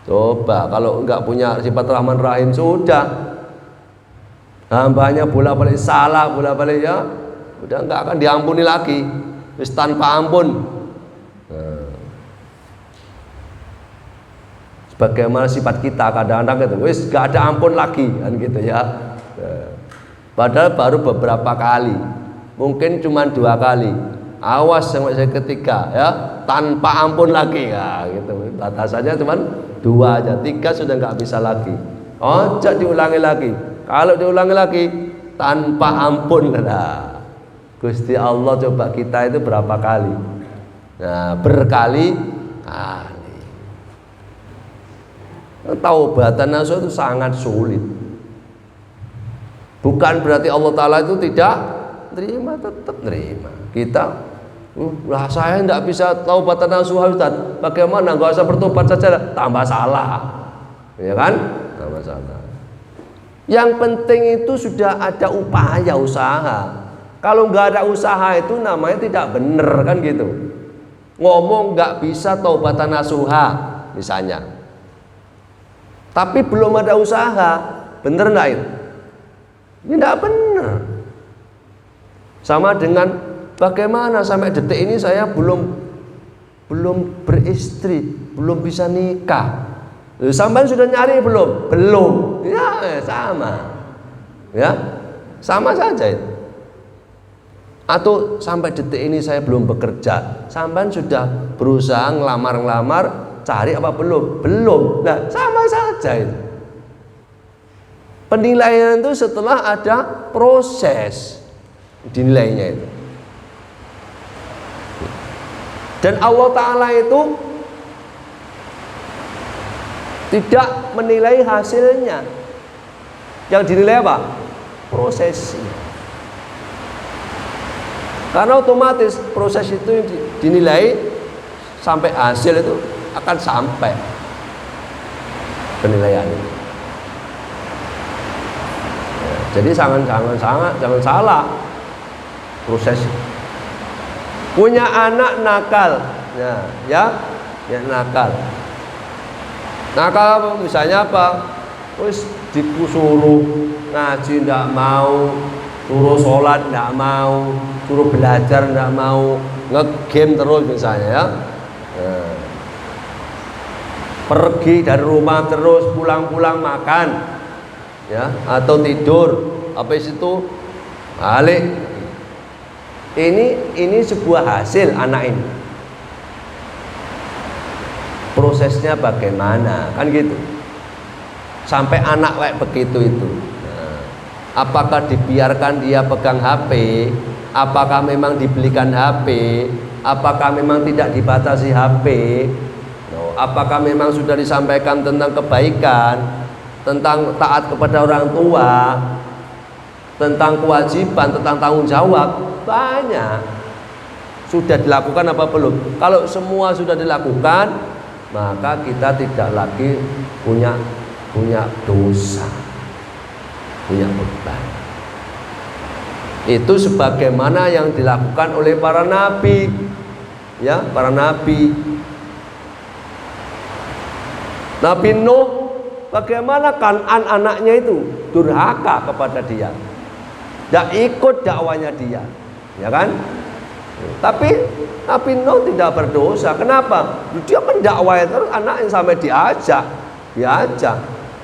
Coba kalau enggak punya sifat Rahman Rahim, sudah hambanya bolak-balik salah, bolak-balik ya, udah enggak akan diampuni lagi, wis tanpa ampun. Sebagaimana sifat kita kadang-kadang gitu, wis gak ada ampun lagi kan gitu ya. Padahal baru beberapa kali, mungkin cuma 2 kali, awas sampai ketiga ya, tanpa ampun lagi ya gitu. Batasannya cuma 2 aja, 3 sudah nggak bisa lagi. Oh, jangan diulangi lagi. Kalau diulangi lagi tanpa ampun, nah, Gusti Allah coba kita itu berapa kali? Nah, berkali-kali. Taubatan nasuh itu sangat sulit. Bukan berarti Allah Ta'ala itu tidak terima, tetap terima. Kita, saya tidak bisa taubatan nasuh, Ustaz. Bagaimana? Gak usah bertobat saja, tambah salah, ya kan? Tambah salah. Yang penting itu sudah ada upaya, usaha. Kalau nggak ada usaha itu namanya tidak benar, kan gitu. Ngomong nggak bisa taubatan nasuha misalnya, tapi belum ada usaha, bener nggak itu? Ini nggak benar. Sama dengan bagaimana sampai detik ini saya belum beristri, belum bisa nikah. Sampai sudah nyari belum? Belum. Ya sama. Ya sama saja itu. Atau sampai detik ini saya belum bekerja, sampai sudah berusaha ngelamar, cari apa belum? Belum. Nah sama saja itu. Penilaian itu setelah ada proses dinilainya itu. Dan Allah Ta'ala itu tidak menilai hasilnya. Yang dinilai apa? Prosesnya. Karena otomatis proses itu dinilai sampai hasil itu akan sampai penilaian itu. Ya, jadi jangan salah proses. Punya anak nakal, ya nakal. Nakal misalnya apa? Terus disuruh ngaji ndak mau, suruh sholat nggak mau, suruh belajar nggak mau, ngegame terus misalnya ya. Nah, pergi dari rumah terus, pulang-pulang makan ya, atau tidur, habis itu balik. Ini sebuah hasil anak ini. Prosesnya bagaimana kan gitu, sampai anak kayak begitu itu. Nah, apakah dibiarkan dia pegang HP, apakah memang dibelikan HP, apakah memang tidak dibatasi HP, apakah memang sudah disampaikan tentang kebaikan, tentang taat kepada orang tua, tentang kewajiban, tentang tanggung jawab. Banyak sudah dilakukan apa belum? Kalau semua sudah dilakukan, maka kita tidak lagi punya dosa, punya beban. Itu sebagaimana yang dilakukan oleh para nabi, ya, para nabi. Nabi Nuh, bagaimana Kan'an anaknya itu durhaka kepada dia, tidak ikut dakwanya dia, ya kan? Tapi Nabi Nuh tidak berdosa. Kenapa? Dia mendakwai terus anaknya sampai diajak,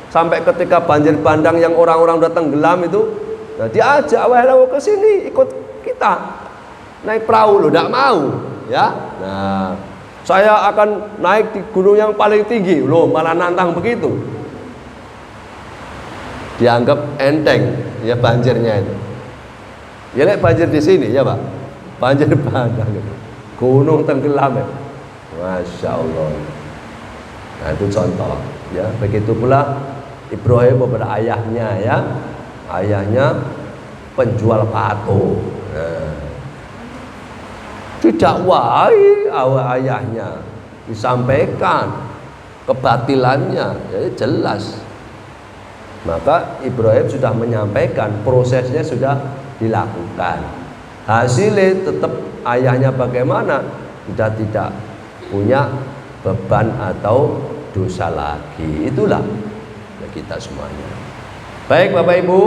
sampai ketika banjir bandang yang orang-orang udah tenggelam itu, nah diajak, wahai ke sini ikut kita naik perahu, lo tidak mau, ya. Nah, saya akan naik di gunung yang paling tinggi, lo malah nantang begitu. Dianggap enteng, ya banjirnya itu. Ya lihat banjir di sini, ya Pak. Banjir bandang gitu. Gunung tenggelam ya. Masya Allah. Nah itu contoh ya. Begitu pula Ibrahim kepada ayahnya ya. Ayahnya penjual patung. Nah, didakwai ayahnya, disampaikan kebatilannya, jadi jelas. Maka Ibrahim sudah menyampaikan, prosesnya sudah dilakukan. Hasilnya tetap ayahnya bagaimana, sudah tidak punya beban atau dosa lagi. Itulah ya kita semuanya. Baik Bapak Ibu,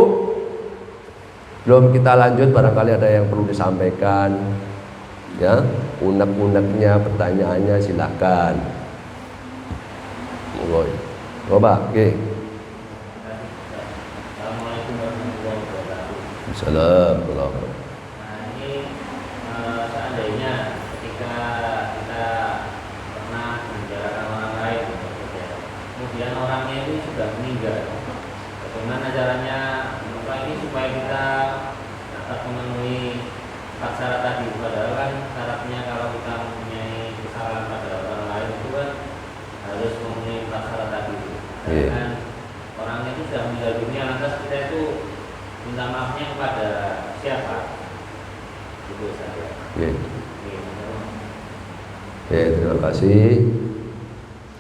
belum kita lanjut, barangkali ada yang perlu disampaikan ya, unek-uneknya, pertanyaannya silahkan. Coba oke. Assalamualaikum warahmatullahi wabarakatuh. Assalamualaikum. Seandainya ketika kita pernah menjarakan orang lain, kemudian orangnya itu sudah meninggal, bagaimana caranya ini supaya kita dapat memenuhi 4 syarat tadi? Padahal kan syaratnya kalau kita mempunyai kesalahan pada orang lain itu kan harus memenuhi 4 syarat tadi. Kan orangnya itu sudah meninggal dunia, lantas kita itu minta maafnya kepada siapa? Itu saja. Terima kasih.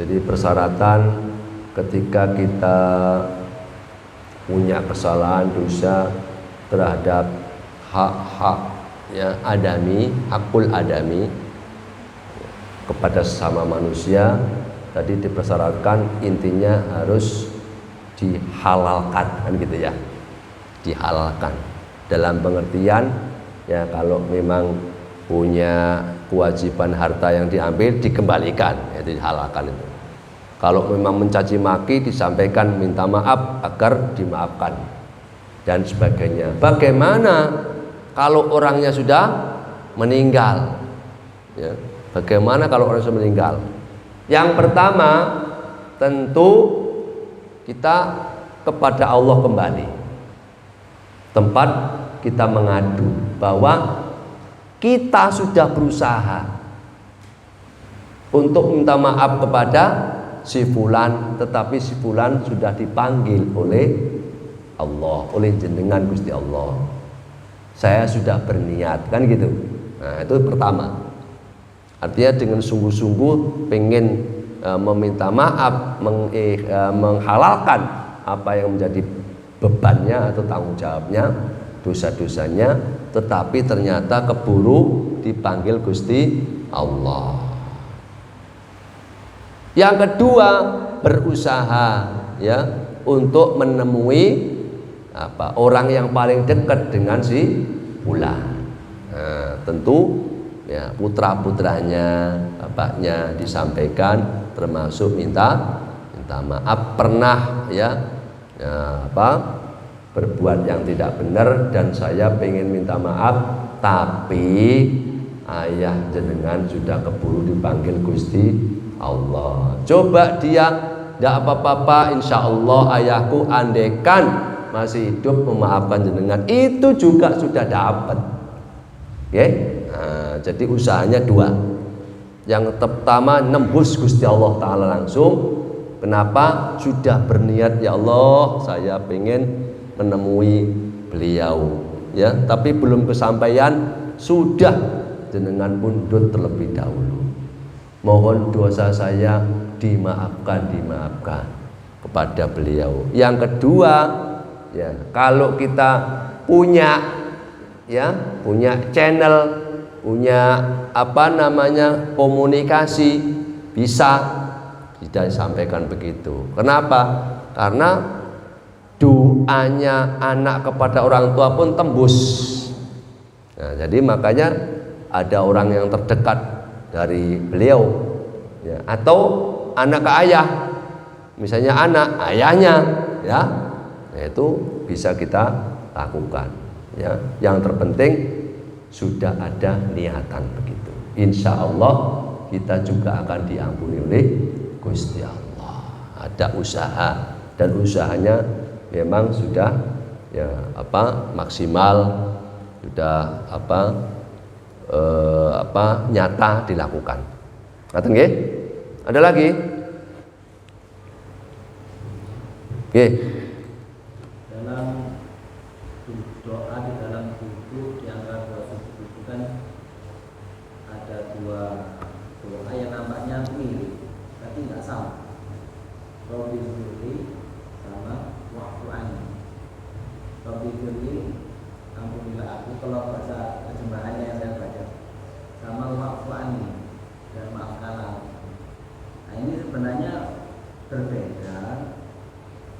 Jadi persyaratan ketika kita punya kesalahan dosa terhadap hak-hak ya adami, hakul adami kepada sesama manusia, tadi dipersyaratkan intinya harus dihalalkan, kan gitu ya. Dihalalkan dalam pengertian ya, kalau memang punya kewajiban harta yang diambil dikembalikan, itu dihalalkan itu. Kalau memang mencaci maki disampaikan, minta maaf agar dimaafkan dan sebagainya. Bagaimana kalau orangnya sudah meninggal? Ya, bagaimana kalau orang sudah meninggal? Yang pertama tentu kita kepada Allah kembali. Tempat kita mengadu bahwa kita sudah berusaha untuk minta maaf kepada si fulan, tetapi si fulan sudah dipanggil oleh Allah, oleh jenengan Gusti Allah. Saya sudah berniat, kan gitu. Nah, itu pertama. Artinya dengan sungguh-sungguh pengen meminta maaf, menghalalkan apa yang menjadi bebannya atau tanggung jawabnya, dosa-dosanya, tetapi ternyata keburu dipanggil Gusti Allah. Yang kedua, berusaha ya untuk menemui orang yang paling dekat dengan si fulan. Nah, tentu ya putra-putranya, bapaknya disampaikan, termasuk minta maaf pernah berbuat yang tidak benar dan saya pengen minta maaf, tapi ayah jenengan sudah keburu dipanggil Gusti Allah. Coba dia tidak apa-apa, insya Allah ayahku andekan masih hidup memaafkan jenengan, itu juga sudah dapat. Nah, jadi usahanya dua. Yang pertama nembus Gusti Allah Ta'ala langsung. Kenapa? Sudah berniat, ya Allah saya pengen menemui beliau ya, tapi belum kesampaian, sudah jenengan pundut terlebih dahulu, mohon dosa saya dimaafkan kepada beliau. Yang kedua ya, kalau kita punya channel, punya komunikasi, bisa tidak disampaikan begitu. Kenapa? Karena doanya anak kepada orang tua pun tembus. Nah, jadi makanya ada orang yang terdekat dari beliau ya, atau anak ke ayah, misalnya anak ayahnya ya, nah, itu bisa kita lakukan ya. Yang terpenting sudah ada niatan begitu, insya Allah kita juga akan diampuni oleh Gusti Allah. Ada usaha, dan usahanya memang sudah maksimal, sudah nyata dilakukan. Ngaten nggih? Ada lagi? Nggih. Dalam doa di dalam buku yang ada buku kan ada dua doa yang nampaknya mirip tapi nggak sama. Robbi firli sama wa'fu anni. Robbi firli, ampunilah aku, kalau bahasa terjemahannya yang saya baca, sama wa'fu anni, dan maafkanlah aku. Nah ini sebenarnya berbeda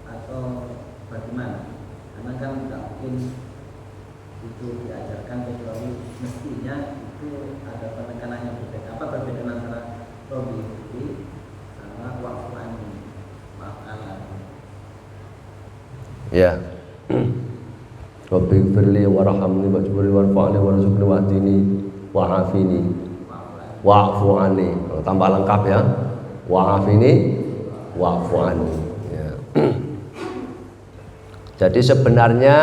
atau bagaimana? Karena kan tidak mungkin itu diajarkan, kecuali mestinya itu ada penekanan yang berbeda. Apa perbedaan antara Robbi firli sama wa'fu anni, maafkanlah? Ya. Rabbi firli warhamni wajburni warfa'ni warzuqni wahdini wa'afini wa'fu anni. Tambah lengkap ya. Wa'afini wa'fu anni ya. Jadi sebenarnya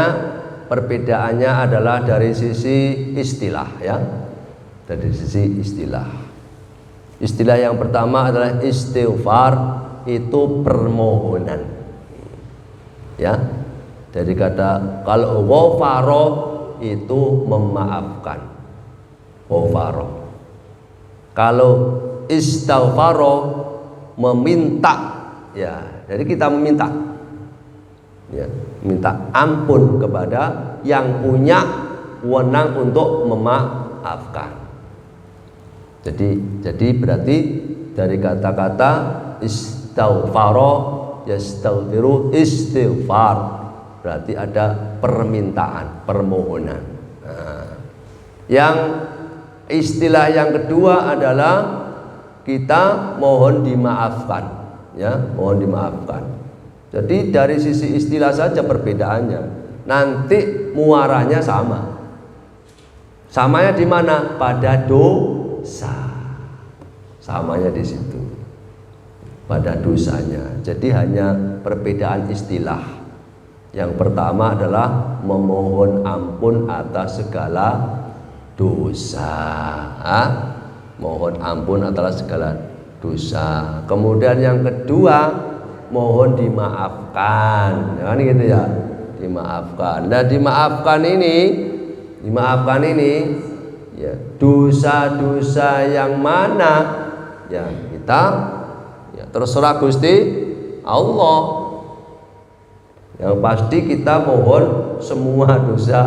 perbedaannya adalah dari sisi istilah ya. Dari sisi istilah. Istilah yang pertama adalah istighfar, itu permohonan. Ya, dari kata kalau ghafaro itu memaafkan, ghafaro. Kalau istighfaro meminta, ya, jadi kita meminta, ya, minta ampun kepada yang punya wewenang untuk memaafkan. Jadi berarti dari kata-kata istighfaro, yastaghfiru, istighfar, berarti ada permintaan, permohonan. Nah, yang istilah yang kedua adalah kita mohon dimaafkan, ya, mohon dimaafkan. Jadi dari sisi istilah saja perbedaannya, nanti muaranya sama. Samanya di mana? Pada dosa. Samanya di situ. Pada dosanya. Jadi hanya perbedaan istilah. Yang pertama adalah memohon ampun atas segala dosa. Mohon ampun atas segala dosa. Kemudian yang kedua, mohon dimaafkan. Ya, kan gitu ya. Dimaafkan. Nah, dimaafkan ini ya, dosa-dosa yang mana? Ya, kita terserah Gusti Allah. Yang pasti kita mohon semua dosa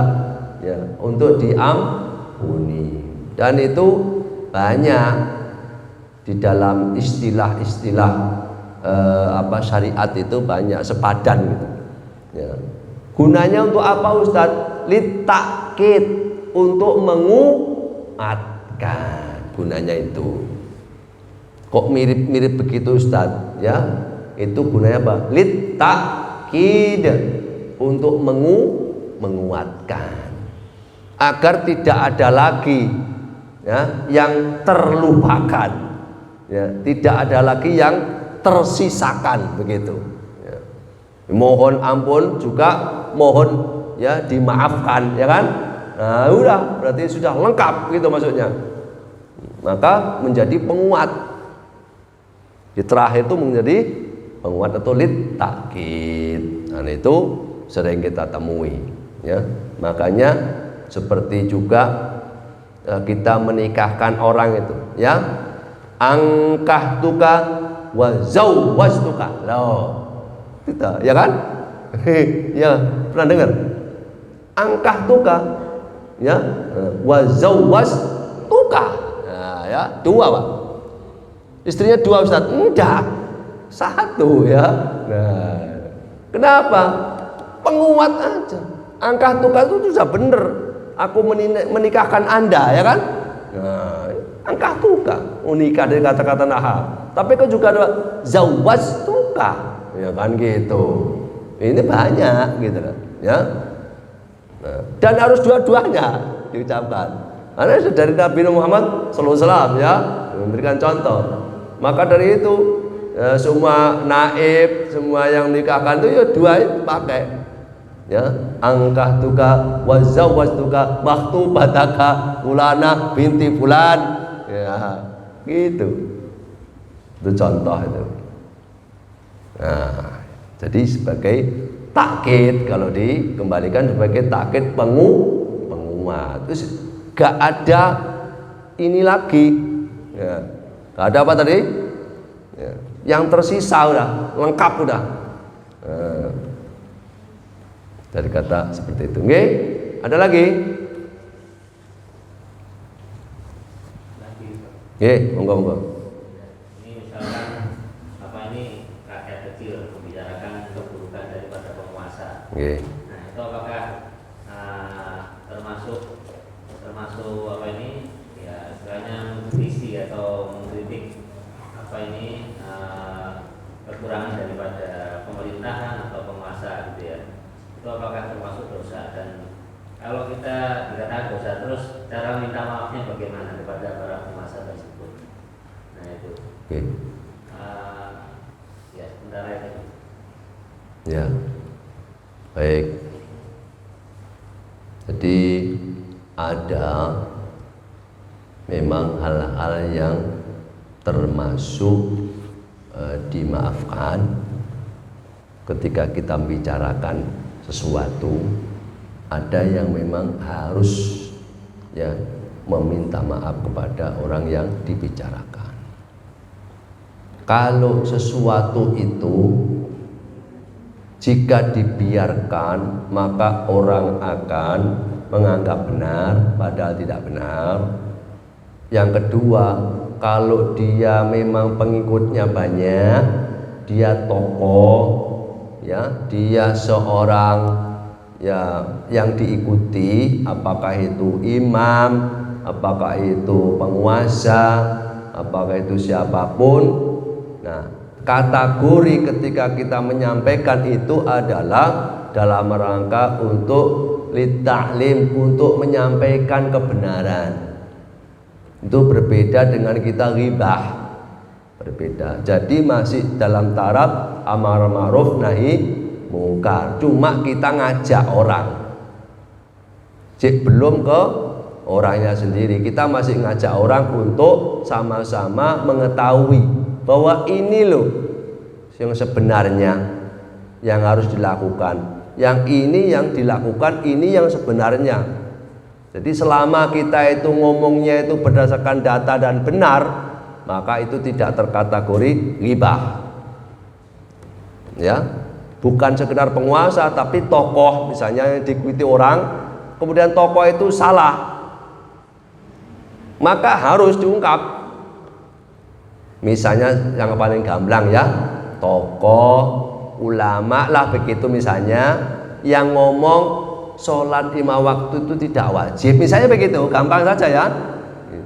ya untuk diampuni. Dan itu banyak di dalam istilah-istilah syariat itu banyak sepadan gitu. Ya. Gunanya untuk apa Ustadz? Litakid, untuk menguatkan. Gunanya itu. Kok mirip-mirip begitu Ustadz? Ya, itu gunanya apa? Litakid, untuk menguatkan. Agar tidak ada lagi ya yang terlupakan. Ya, tidak ada lagi yang tersisakan begitu. Ya. Mohon ampun juga mohon ya dimaafkan ya kan. Nah, udah berarti sudah lengkap gitu maksudnya. Maka menjadi penguat. Di terakhir itu menjadi penguat atau litakid. Nah, itu sering kita temui ya. Makanya seperti juga kita menikahkan orang itu ya. Angkahtuka wa zawwajtuka. Loh. Kita ya kan? Ya, pernah dengar? Angkahtuka ya, wa zawwajtuka. Nah, ya, dua, Pak. Istrinya dua, Ustaz? Enggak. Satu ya. Nah, kenapa? Penguat aja. Angkahtuka itu sudah benar. Aku menikahkan Anda, ya kan? Nah, angkahtuka. Nikah dari kata-kata naha. Tapi kan juga ada zawwajtuka. Ya kan gitu. Ini banyak gitu kan, ya. Nah, dan harus dua-duanya diucapkan. Karena dari Nabi Muhammad SAW ya memberikan contoh. Maka dari itu ya, semua naib, semua yang nikahkan itu ya dua itu pakai. Ya, angkahtuka wa zawwajtuka maktubataka fulana binti fulan. Ya, gitu. Itu contoh itu. Nah, jadi sebagai takkid, kalau dikembalikan sebagai takkid penguat. Terus gak ada ini lagi ya. Gak ada apa tadi ya. Yang tersisa udah lengkap udah dari kata seperti itu. Oke? Ada lagi? Oke, monggo. Ini misalkan apa ini rakyat kecil membicarakan keburukan daripada penguasa. Oke. Nah, itu apakah termasuk apa ini ya istilahnya mengkritisi atau mengkritik apa ini kekurangan daripada pemerintahan atau penguasa gitu ya. Itu apakah termasuk dosa? Dan kalau kita dikatakan dosa, terus cara minta maafnya bagaimana kepada para penguasa tersebut? Nah itu. Oke. Ya sementara itu. Ya. Baik. Jadi ada memang hal-hal yang termasuk dimaafkan ketika kita bicarakan sesuatu. Ada yang memang harus ya meminta maaf kepada orang yang dibicarakan. Kalau sesuatu itu jika dibiarkan maka orang akan menganggap benar padahal tidak benar. Yang kedua, kalau dia memang pengikutnya banyak, dia tokoh ya, dia seorang ya yang diikuti, apakah itu imam, apakah itu penguasa, apakah itu siapapun. Nah, kategori ketika kita menyampaikan itu adalah dalam rangka untuk litaklim, untuk menyampaikan kebenaran. Itu berbeda dengan kita ghibah, berbeda. Jadi masih dalam taraf amar ma'ruf nahi mungkar. Cuma kita ngajak orang, belum ke orangnya sendiri. Kita masih ngajak orang untuk sama-sama mengetahui bahwa ini loh yang sebenarnya yang harus dilakukan. Yang ini yang dilakukan, ini yang sebenarnya. Jadi selama kita itu ngomongnya itu berdasarkan data dan benar, maka itu tidak terkategori ghibah. Ya, bukan sekedar penguasa tapi tokoh misalnya yang diikuti orang, kemudian tokoh itu salah, maka harus diungkap. Misalnya yang paling gamblang ya, tokoh ulama lah begitu misalnya yang ngomong sholat 5 waktu itu tidak wajib, misalnya begitu, gampang saja ya,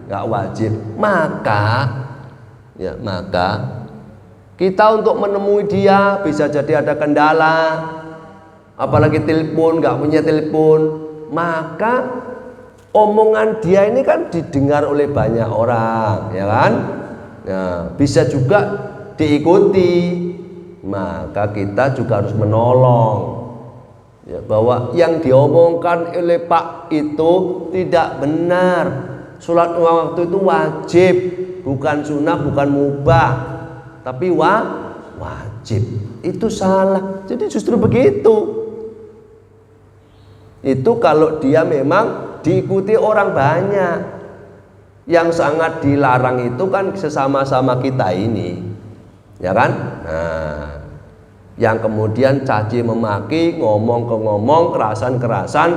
nggak wajib, maka kita untuk menemui dia bisa jadi ada kendala, apalagi telepon, nggak punya telepon, maka omongan dia ini kan didengar oleh banyak orang, ya kan? Bisa juga diikuti, maka kita juga harus menolong, ya, bahwa yang diomongkan oleh Pak itu tidak benar. Sholat 5 waktu itu wajib, bukan sunnah, bukan mubah, tapi wajib. Itu salah. Jadi justru begitu. Itu kalau dia memang diikuti orang banyak. Yang sangat dilarang itu kan sesama-sama kita ini, ya kan? Nah, yang kemudian caci memaki, ngomong ke ngomong, kerasan-kerasan,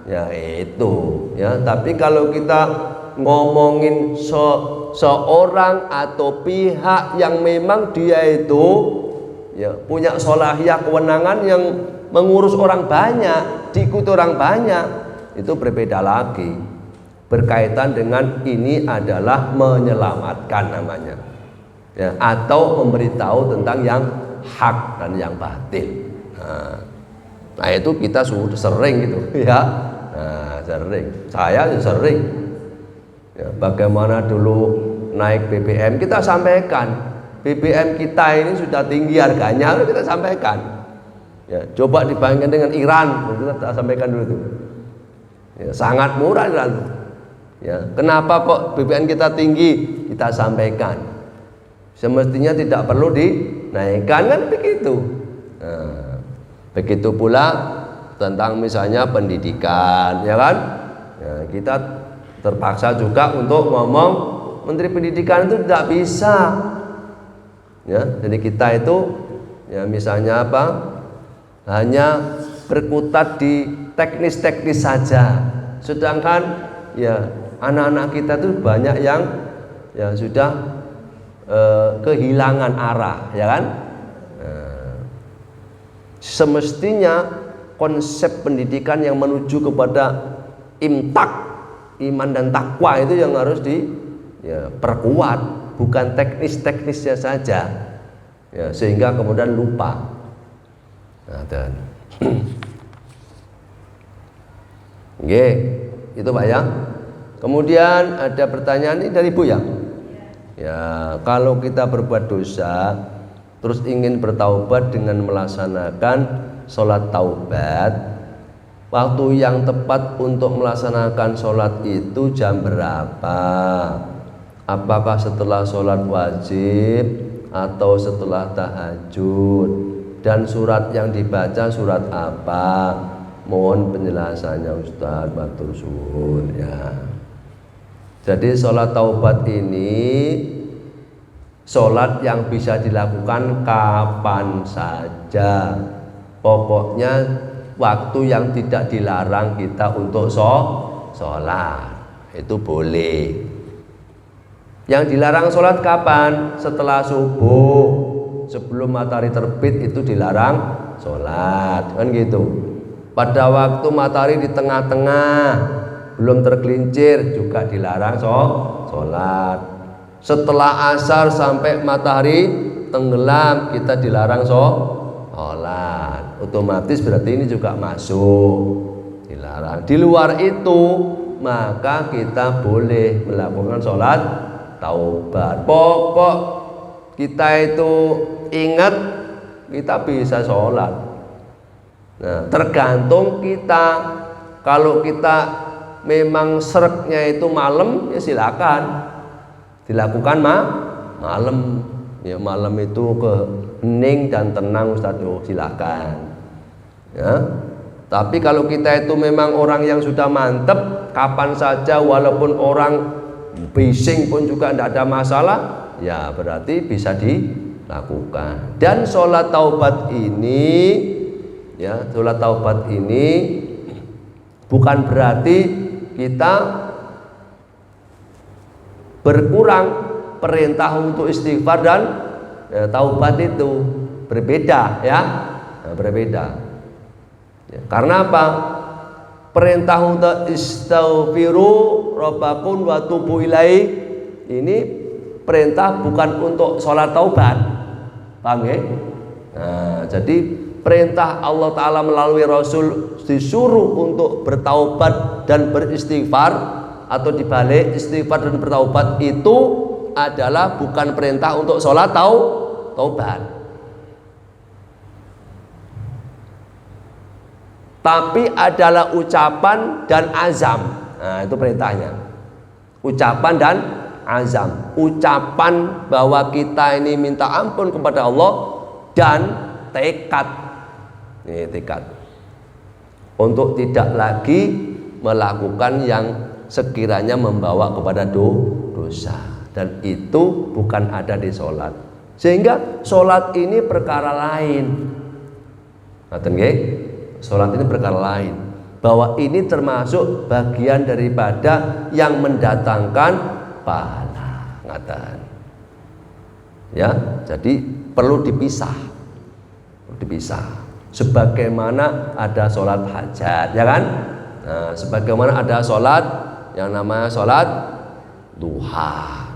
ya itu, ya. Tapi kalau kita ngomongin seorang atau pihak yang memang dia itu ya punya sholahiyah, kewenangan yang mengurus orang banyak, diikuti orang banyak, itu berbeda lagi. Berkaitan dengan ini adalah menyelamatkan namanya, ya, atau memberitahu tentang yang hak dan yang batil. Nah itu kita sudah sering gitu, ya. Nah, sering, saya sering, ya, bagaimana dulu naik BBM kita sampaikan, BBM kita ini sudah tinggi harganya, kita sampaikan, ya, coba dibandingkan dengan Iran, kita sampaikan dulu itu, ya, sangat murah Iran. Ya, kenapa kok BBM kita tinggi? Kita sampaikan. Semestinya tidak perlu dinaikkan, kan begitu. Nah, begitu pula tentang misalnya pendidikan, ya kan? Ya, kita terpaksa juga untuk ngomong Menteri Pendidikan itu tidak bisa. Ya, jadi kita itu ya misalnya apa? Hanya berkutat di teknis-teknis saja. Sedangkan ya anak-anak kita tuh banyak yang ya sudah kehilangan arah, ya kan? Semestinya konsep pendidikan yang menuju kepada imtak, iman dan takwa itu yang harus diperkuat, bukan teknis-teknisnya saja, ya, sehingga kemudian lupa. Nah, dan itu Pak ya. Kemudian ada pertanyaan ini dari Ibu ya. Ya, kalau kita berbuat dosa terus ingin bertaubat dengan melaksanakan sholat taubat, waktu yang tepat untuk melaksanakan sholat itu jam berapa? Apakah setelah sholat wajib atau setelah tahajud? Dan surat yang dibaca surat apa? Mohon penjelasannya Ustaz, matur suwun ya. Jadi sholat taubat ini sholat yang bisa dilakukan kapan saja. Pokoknya waktu yang tidak dilarang kita untuk sholat itu boleh. Yang dilarang sholat kapan? Setelah subuh, sebelum matahari terbit itu dilarang sholat, kan gitu. Pada waktu matahari di tengah-tengah belum tergelincir juga dilarang sholat. Setelah asar sampai matahari tenggelam kita dilarang sholat. Otomatis berarti ini juga masuk, dilarang. Di luar itu maka kita boleh melakukan sholat taubat. Pokok kita itu ingat kita bisa sholat. Nah, tergantung kita. Kalau kita memang sereknya itu malam, ya silakan dilakukan malam. Ya, malam itu hening dan tenang Ustaz, silakan. Ya. Tapi kalau kita itu memang orang yang sudah mantep, kapan saja walaupun orang bising pun juga tidak ada masalah, ya berarti bisa dilakukan. Dan sholat taubat ini, ya, sholat taubat ini bukan berarti kita berkurang perintah untuk istighfar dan taubat, itu berbeda, ya, nah, berbeda. Ya, karena apa? Perintah untuk istaghfiru rabbakum wa tubu ilaihi ini perintah bukan untuk sholat taubat, paham ya? Nah, jadi perintah Allah Ta'ala melalui Rasul disuruh untuk bertaubat dan beristighfar, atau dibalik istighfar dan bertaubat itu adalah bukan perintah untuk sholat taubat, tapi adalah ucapan dan azam. Nah, itu perintahnya, ucapan dan azam. Ucapan bahwa kita ini minta ampun kepada Allah, dan tekad, ini tekad untuk tidak lagi melakukan yang sekiranya membawa kepada dosa, dan itu bukan ada di sholat. Sehingga sholat ini perkara lain. Ngaten nggih? Sholat ini perkara lain, bahwa ini termasuk bagian daripada yang mendatangkan pahala. Ngaten ya, jadi perlu dipisah, sebagaimana ada sholat hajat, ya kan? Nah, sebagaimana ada sholat yang namanya sholat duha.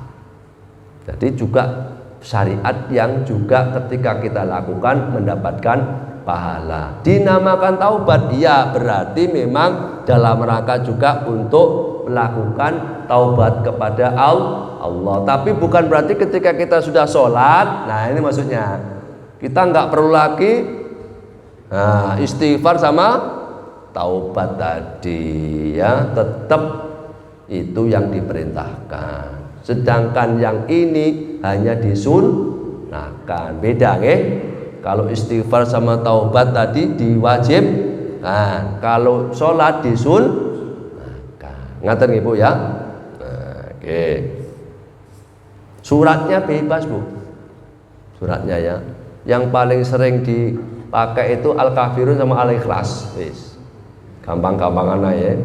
Jadi juga syariat yang juga ketika kita lakukan mendapatkan pahala. Dinamakan taubat, ya berarti memang dalam rangka juga untuk melakukan taubat kepada Allah. Tapi bukan berarti ketika kita sudah sholat, nah ini maksudnya kita nggak perlu lagi istighfar sama taubat tadi, ya tetap itu yang diperintahkan. Sedangkan yang ini hanya disunahkan, beda nggih. Kalau istighfar sama taubat tadi diwajibkan, kalau sholat disunahkan. Ngaten nggih Bu ya. Oke. Suratnya bebas Bu. Suratnya ya. Yang paling sering dipakai itu Al-Kafirun sama Al-Ikhlas. Wis. Gampang-gampangan aja.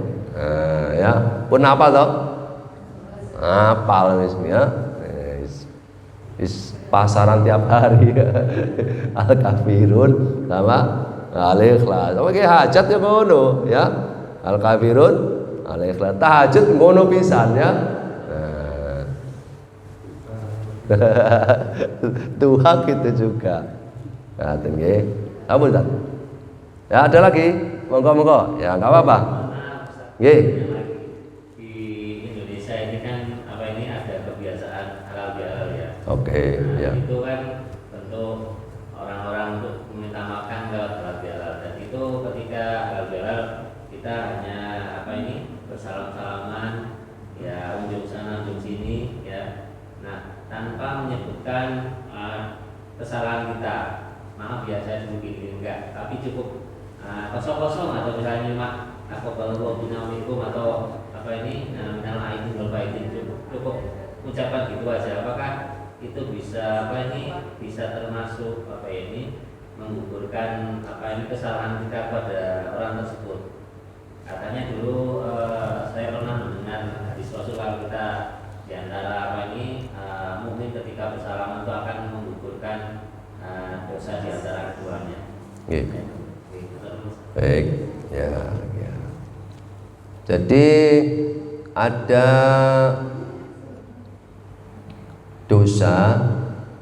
Ya. Pun apa toh? Apal wis ya. Wis pasaran tiap hari. Al-Kafirun sama Al-Ikhlas. Oke, hajat ya ngono ya. Al-Kafirun, Al-Ikhlas. Tahajud ngono pisan ya. Tuhan gitu juga. Nah, nggih. Apa Ustaz? Ya ada lagi. Monggo. Ya enggak apa-apa. Nggih. Di Indonesia ini kan ada kebiasaan halal bihalal ya. Oke, ya. Itu kan tentu orang-orang untuk meminta makan lewat halal bihalal, dan itu ketika halal bihalal kita hanya bersalam-salaman ya, unjuk sana unjuk sini ya. Nah, tanpa menyebutkan kesalahan kita, maaf ya saya sedikit enggak, tapi cukup kosong-kosong, atau misalnya aku baru binawikum atau minal aidin wal faidin, cukup ucapan gitu aja. Apakah itu bisa bisa termasuk menggugurkan kesalahan kita pada orang tersebut? Katanya dulu saya pernah mendengar hadis Rasulullah kita di antara mukmin ketika bersalaman itu akan menggugurkan dosa di antara keduanya. Baik, ya. Jadi ada dosa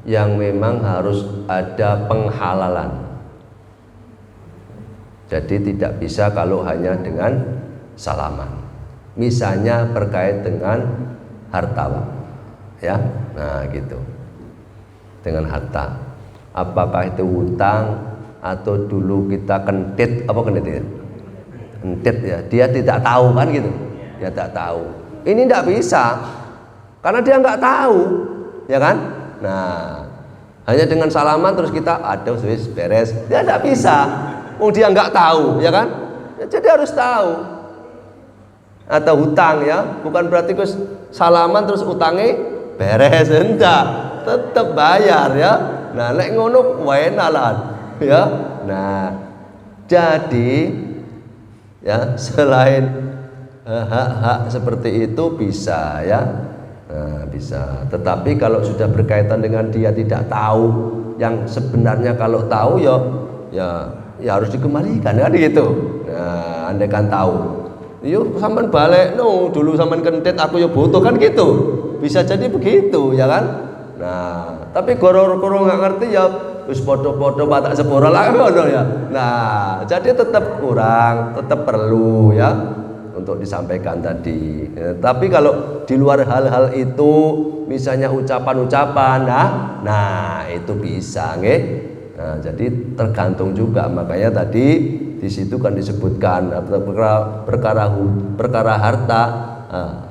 yang memang harus ada penghalalan. Jadi tidak bisa kalau hanya dengan salaman. Misalnya terkait dengan harta, ya. Nah, gitu. Dengan harta. Apakah itu hutang atau dulu kita kentit ya? Kentit ya. Dia tidak tahu kan gitu. Dia tidak tahu. Ini tidak bisa. Karena dia nggak tahu, ya kan? Nah, hanya dengan salaman terus kita wis beres. Dia tidak bisa. Dia nggak tahu, ya kan? Jadi harus tahu. Atau hutang ya, bukan berarti salaman terus utangnya beres, enggak, tetap bayar ya. Nah, lek ngono wae nalan, ya. Nah, jadi ya selain hak-hak seperti itu bisa ya. Nah, bisa. Tetapi kalau sudah berkaitan dengan dia tidak tahu, yang sebenarnya kalau tahu ya ya harus dikembalikan kan gitu. Nah, andai kan tahu, yuk sampean balik, no dulu sampean kentit aku ya butuh kan gitu, bisa jadi begitu ya kan. Nah tapi goro-goro nggak ngerti ya wis podo-podo batak sepura lah ngono ya. Nah jadi tetap kurang, tetap perlu ya untuk disampaikan tadi. Tapi kalau di luar hal-hal itu, misalnya ucapan-ucapan, nah itu bisa, nggih. Nah, jadi tergantung juga. Makanya tadi di situ kan disebutkan perkara harta,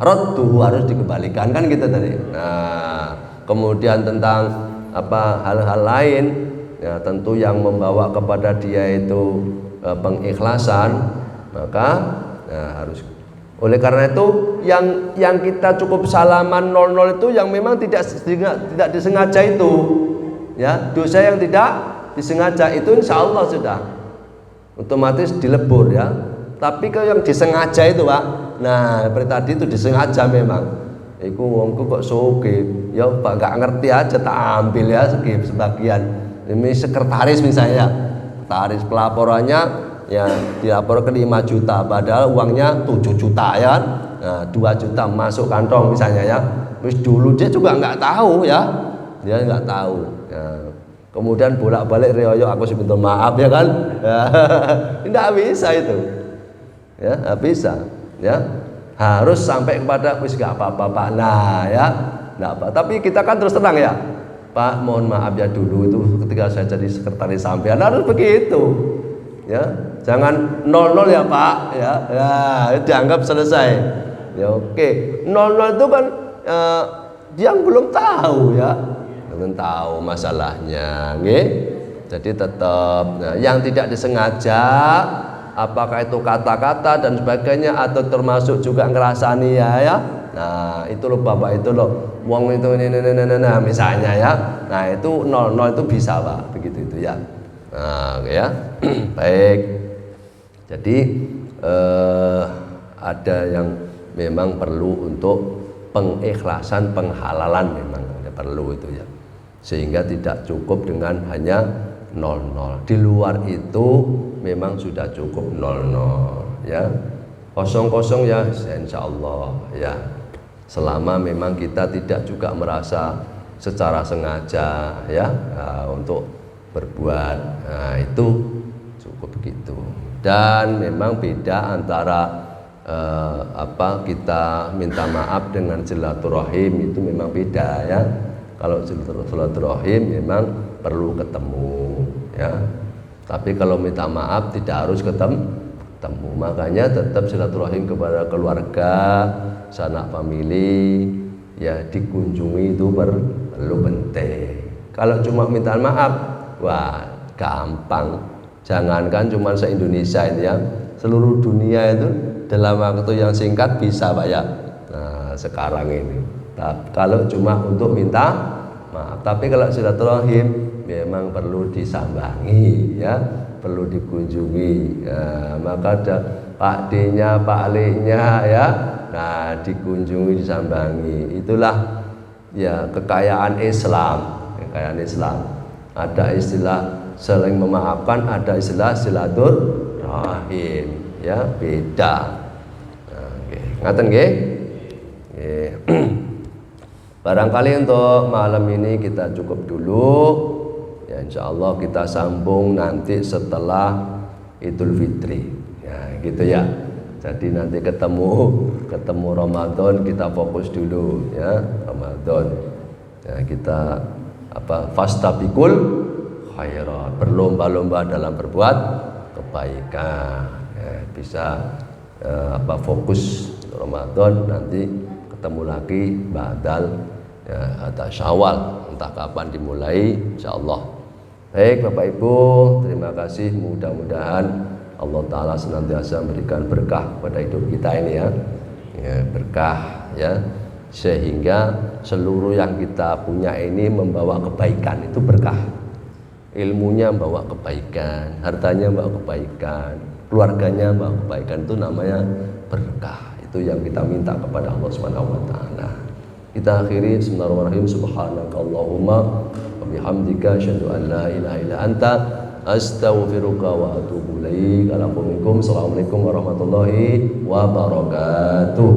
radduhu harus dikembalikan kan gitu tadi. Nah, kemudian tentang hal-hal lain, ya tentu yang membawa kepada dia itu pengikhlasan, maka harus. Oleh karena itu yang kita cukup salaman 00 itu yang memang tidak disengaja itu, ya dosa yang tidak disengaja itu insya Allah sudah otomatis dilebur ya. Tapi kalau yang disengaja itu Pak, nah seperti tadi itu disengaja memang. Iku wongku kok soge, ya Pak nggak ngerti aja tak ambil ya sebagian. Ini sekretaris misalnya, sekretaris pelaporannya ya dilaporkan 5 juta, padahal uangnya 7 juta ya kan. Nah, 2 juta masuk kantong misalnya ya. Terus dulu dia juga nggak tahu ya, dia nggak tahu. Ya. Kemudian bolak-balik reoyo aku sih minta maaf ya kan. Tidak bisa itu, ya nggak bisa ya. Harus sampai kepada wis gak apa-apa Pak. Nah ya, nggak apa. Tapi kita kan terus terang ya, Pak mohon maaf ya dulu itu ketika saya jadi sekretaris sampean harus begitu. Ya, jangan 00 ya Pak ya. Ya, dianggap selesai. Ya oke. 00 itu kan yang belum tahu ya. Belum tahu masalahnya, nggih. Jadi tetap yang tidak disengaja, apakah itu kata-kata dan sebagainya atau termasuk juga ngerasani ya. Nah, itu loh Bapak itu loh wong itu nah misalnya ya. Nah, itu 00 itu bisa Pak, begitu itu ya. Nah, ya. Baik. Jadi ada yang memang perlu untuk pengikhlasan, penghalalan memang perlu itu ya. Sehingga tidak cukup dengan hanya 00. Di luar itu memang sudah cukup 00 ya. Kosong-kosong ya insyaallah ya. Selama memang kita tidak juga merasa secara sengaja ya untuk berbuat, nah itu cukup begitu. Dan memang beda antara kita minta maaf dengan silaturahim, itu memang beda ya. Kalau silaturahim memang perlu ketemu ya. Tapi kalau minta maaf tidak harus ketemu. Makanya tetap silaturahim kepada keluarga, sanak famili ya dikunjungi itu perlu penting. Kalau cuma minta maaf, wah gampang. Jangankan cuma se-Indonesia itu ya, seluruh dunia itu dalam waktu yang singkat bisa Pak ya. Nah sekarang ini kalau cuma untuk minta maaf, tapi kalau silaturahim memang perlu disambangi ya, perlu dikunjungi ya, maka ada Pak D-nya, Pak L-nya ya, nah dikunjungi, disambangi. Itulah ya kekayaan Islam. Ada istilah saling memaafkan, ada istilah silaturahim ya, beda. Nah, ngaten nggih. Barangkali untuk malam ini kita cukup dulu ya, insyaallah kita sambung nanti setelah Idul Fitri ya, gitu ya. Jadi nanti ketemu Ramadan, kita fokus dulu ya, Ramadan ya, kita fastabiqul khairat, berlomba-lomba dalam berbuat kebaikan ya, bisa fokus Ramadan, nanti ketemu lagi badal ya, atau Syawal, entah kapan dimulai insyaallah. Baik Bapak Ibu, terima kasih, mudah-mudahan Allah Ta'ala senantiasa memberikan berkah pada hidup kita ini ya, berkah ya, sehingga seluruh yang kita punya ini membawa kebaikan, itu berkah. Ilmunya membawa kebaikan, hartanya membawa kebaikan, keluarganya membawa kebaikan, itu namanya berkah. Itu yang kita minta kepada Allah Subhanahu wa taala. Kita akhiri bismillahirrahmanirrahim, subhanakallahumma wa bihamdika asyhadu an la ilaha illa anta astaghfiruka wa atubu ilaik. Assalamualaikum warahmatullahi wabarakatuh.